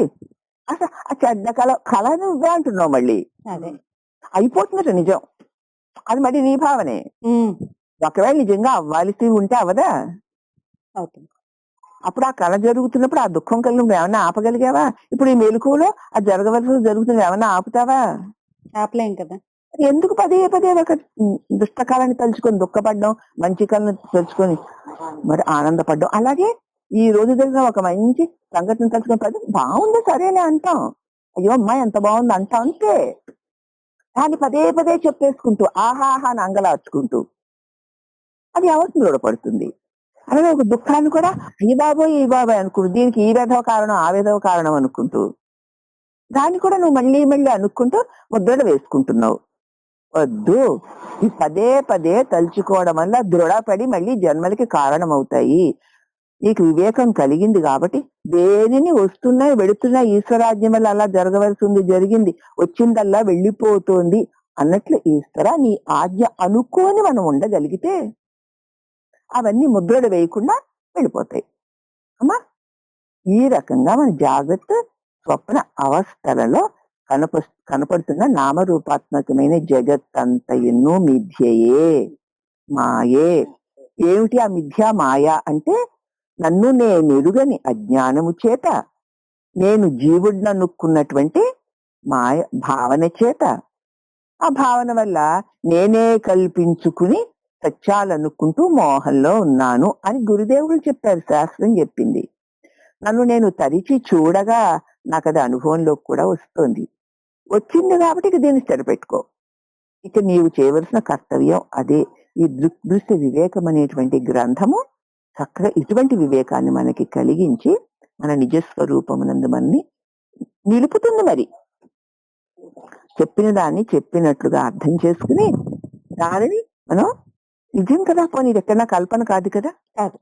A: అసలు ఆ చెడ్డ కళ నువ్వే అంటున్నావు మళ్ళీ.
B: అదే.
A: అయిపోతుందట నిజం. అది మళ్ళీ నీ భావనే.
B: హ్మ్.
A: ఒకవేళ నిజంగా అవ్వాల్సి ఉంటే అవ్వదా?
B: అవుతుంది.
A: అప్పుడు ఆ కళ జరుగుతున్నప్పుడు ఆ దుఃఖం కలిగినప్పుడు ఏమన్నా ఆపగలిగావా? ఇప్పుడు ఈ మెలకువలో అది జరగవలసింది జరుగుతుంది ఏమన్నా ఆపుతావా?
B: ఆపలేం కదా!
A: ఎందుకు పదే ఒక దుష్ట కాలాన్ని తలుచుకొని దుఃఖపడ్డం, మంచి కళను తలుచుకొని మరి ఆనందపడ్డం. అలాగే ఈ రోజు జరిగిన ఒక మంచి సంఘటన తలుచుకొని బాగుంది సరేలే అంటాం. అయ్యో అమ్మా ఎంత బాగుంది అంటాం అంతే. దాన్ని పదే చెప్పేసుకుంటూ ఆహాహా అని అంగలార్చుకుంటూ అది అవస్థలో పడుతుంది. అలాగే ఒక దుఃఖాన్ని కూడా ఈ బాబోయ్ అనుకుంటూ దీనికి ఈ విధవ కారణం ఆ విధవ కారణం అనుకుంటూ దాన్ని కూడా నువ్వు మళ్ళీ అనుకుంటూ ముద్రలు వేసుకుంటున్నావు. వద్దు. ఈ పదే తలుచుకోవడం వల్ల దృఢపడి మళ్ళీ జన్మలకి కారణమవుతాయి. నీకు వివేకం కలిగింది కాబట్టి దేనిని వస్తున్నాయి వెళుతున్నాయి ఈశ్వరాజ్యం వల్ల అలా జరగవలసింది జరిగింది, వచ్చిందల్లా వెళ్ళిపోతుంది అన్నట్లు ఈశ్వర నీ ఆజ్ఞ అనుకోని మనం ఉండగలిగితే అవన్నీ ముద్రలు వేయకుండా వెళ్ళిపోతాయి. అమ్మా, ఈ రకంగా మన జాగ్రత్త స్వప్న అవస్థలలో కనపడుతున్న నామరూపాత్మకమైన జగత్తంత ఎన్నో మిథ్యయే, మాయే. ఏమిటి ఆ మిథ్యా మాయ అంటే, నన్ను నేనెరుగని అజ్ఞానము చేత, నేను జీవుడిననుకున్నటువంటి మాయ భావన చేత, ఆ భావన వల్ల నేనే కల్పించుకుని సత్యాలనుకుంటూ మోహంలో ఉన్నాను అని గురుదేవులు చెప్పారు, శాస్త్రం చెప్పింది. నన్ను నేను తరిచి చూడగా నాకు అది అనుభవంలోకి కూడా వస్తుంది. వచ్చింది కాబట్టి ఇక దీన్ని స్థిరపెట్టుకో. ఇక నీవు చేయవలసిన కర్తవ్యం అదే. ఈ దృశ్య వివేకం అనేటువంటి గ్రంథము చక్కగా ఇటువంటి వివేకాన్ని మనకి కలిగించి మన నిజస్వరూపమునందు మనని నిలుపుతుంది. మరి చెప్పిన దాన్ని చెప్పినట్లుగా అర్థం చేసుకుని దానిని మనం నిజం కదా, పోనీ ఇది ఎక్కడన్నా కల్పన కాదు కదా, కాదు,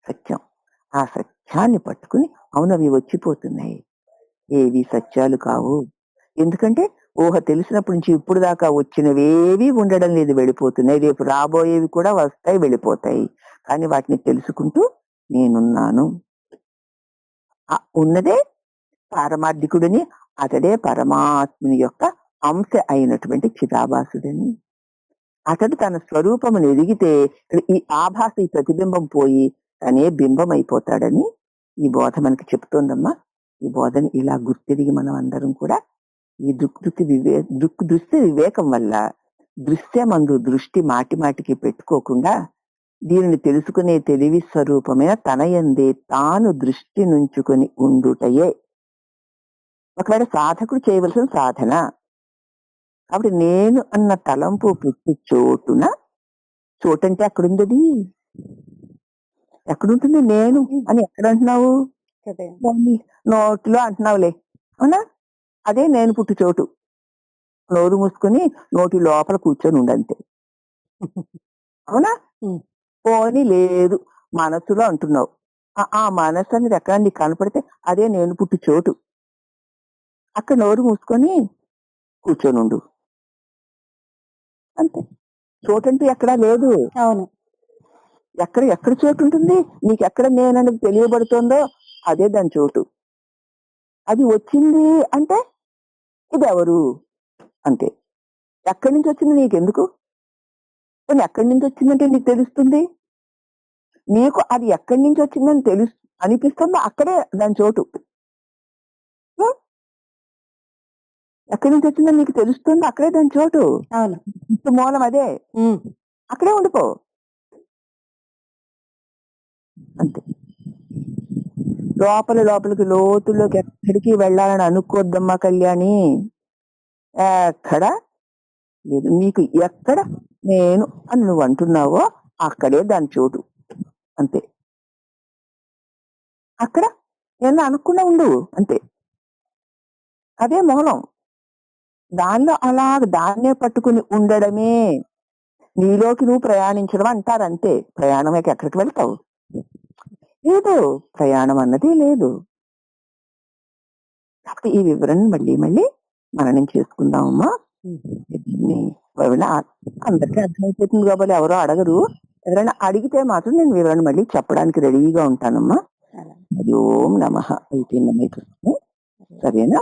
A: సత్యం. ఆ సత్యాన్ని పట్టుకుని అవునవి వచ్చిపోతున్నాయి, ఏవి సత్యాలు కావు. ఎందుకంటే ఊహ తెలిసినప్పటి నుంచి ఇప్పుడు దాకా వచ్చినవేవి ఉండడం లేదు, వెళ్ళిపోతున్నాయి. రేపు రాబోయేవి కూడా వస్తాయి, వెళ్ళిపోతాయి. కానీ వాటిని తెలుసుకుంటూ నేనున్నాను, ఉన్నదే పారమార్థికుడిని, అతడే పరమాత్ముని యొక్క అంశ అయినటువంటి చిదాభాసుడని. అతడు తన స్వరూపమును ఎదిగితే ఈ ఆభాస, ఈ ప్రతిబింబం పోయి తనే బింబం అయిపోతాడని ఈ బోధ మనకి చెప్తోందమ్మా. ఈ బోధని ఇలా గుర్తిరిగి మనం అందరం కూడా ఈ దృష్టి వివేకం వల్ల దృశ్యమందు దృష్టి మాటి మాటికి పెట్టుకోకుండా దీనిని తెలుసుకునే తెలివి స్వరూపమైన తన యందే తాను దృష్టి నుంచుకొని ఉండుటయే ఒకవేళ సాధకుడు చేయవలసిన సాధన. కాబట్టి నేను అన్న తలంపు పుట్టి చోటంటే అక్కడుంది, ఎక్కడుంటుంది నేను అని ఎక్కడ అంటున్నావు? నోట్లో అంటున్నావులే, అవునా? అదే నేను పుట్టు చోటు. నోరు మూసుకొని నోటి లోపల కూర్చొని ఉండంతే, అవునా? పోనీ లేదు మనసులో అంటున్నావు, ఆ మనసు అనేది ఎక్కడ నీకు కనపడితే అదే నేను పుట్టు చోటు. అక్కడ నోరు మూసుకొని కూర్చొని ఉండు అంతే. చోటంటూ ఎక్కడా లేదు.
B: అవును.
A: ఎక్కడ చోటు ఉంటుంది? నీకు ఎక్కడ నేననేది తెలియబడుతుందో అదే దాని చోటు. అది వచ్చింది అంటే ఇది ఎవరు అంతే. ఎక్కడి నుంచి వచ్చింది నీకెందుకు? ఎక్కడి నుంచి వచ్చిందంటే నీకు తెలుస్తుంది. నీకు అది ఎక్కడి నుంచి వచ్చిందని అనిపిస్తుందో అక్కడే దాని చోటు. ఎక్కడి నుంచి వచ్చిందని నీకు తెలుస్తుందో అక్కడే దాని చోటు.
B: అవును,
A: మూలం అదే, అక్కడే ఉండిపో అంతే. లోపలికి లోతుల్లోకి ఎక్కడికి వెళ్ళాలని అనుకోద్దమ్మా కళ్యాణి. ఎక్కడ లేదు, నీకు ఎక్కడ నేను అని నువ్వు అంటున్నావో అక్కడే దాని చోటు అంతే. అక్కడ నేను అనుకున్నా ఉండు అంతే, అదే మూలం. దానిలో అలా దాన్నే పట్టుకుని ఉండడమే నీలోకి నువ్వు ప్రయాణించడం అంటారు అంతే. ప్రయాణం ఎక్కడికి వెళ్తావు? లేదు, ప్రయాణం అన్నది లేదు. కాబట్టి ఈ వివరణ మళ్ళీ మననం చేసుకుందామమ్మా. అందరికీ అర్థమైపోతుంది కాబట్టి ఎవరో అడగరు. ఎవరైనా అడిగితే మాత్రం నేను వివరణ మళ్ళీ చెప్పడానికి రెడీగా ఉంటానమ్మా. ఓం నమః. అయిపోయిందమ్మా, సరేనా?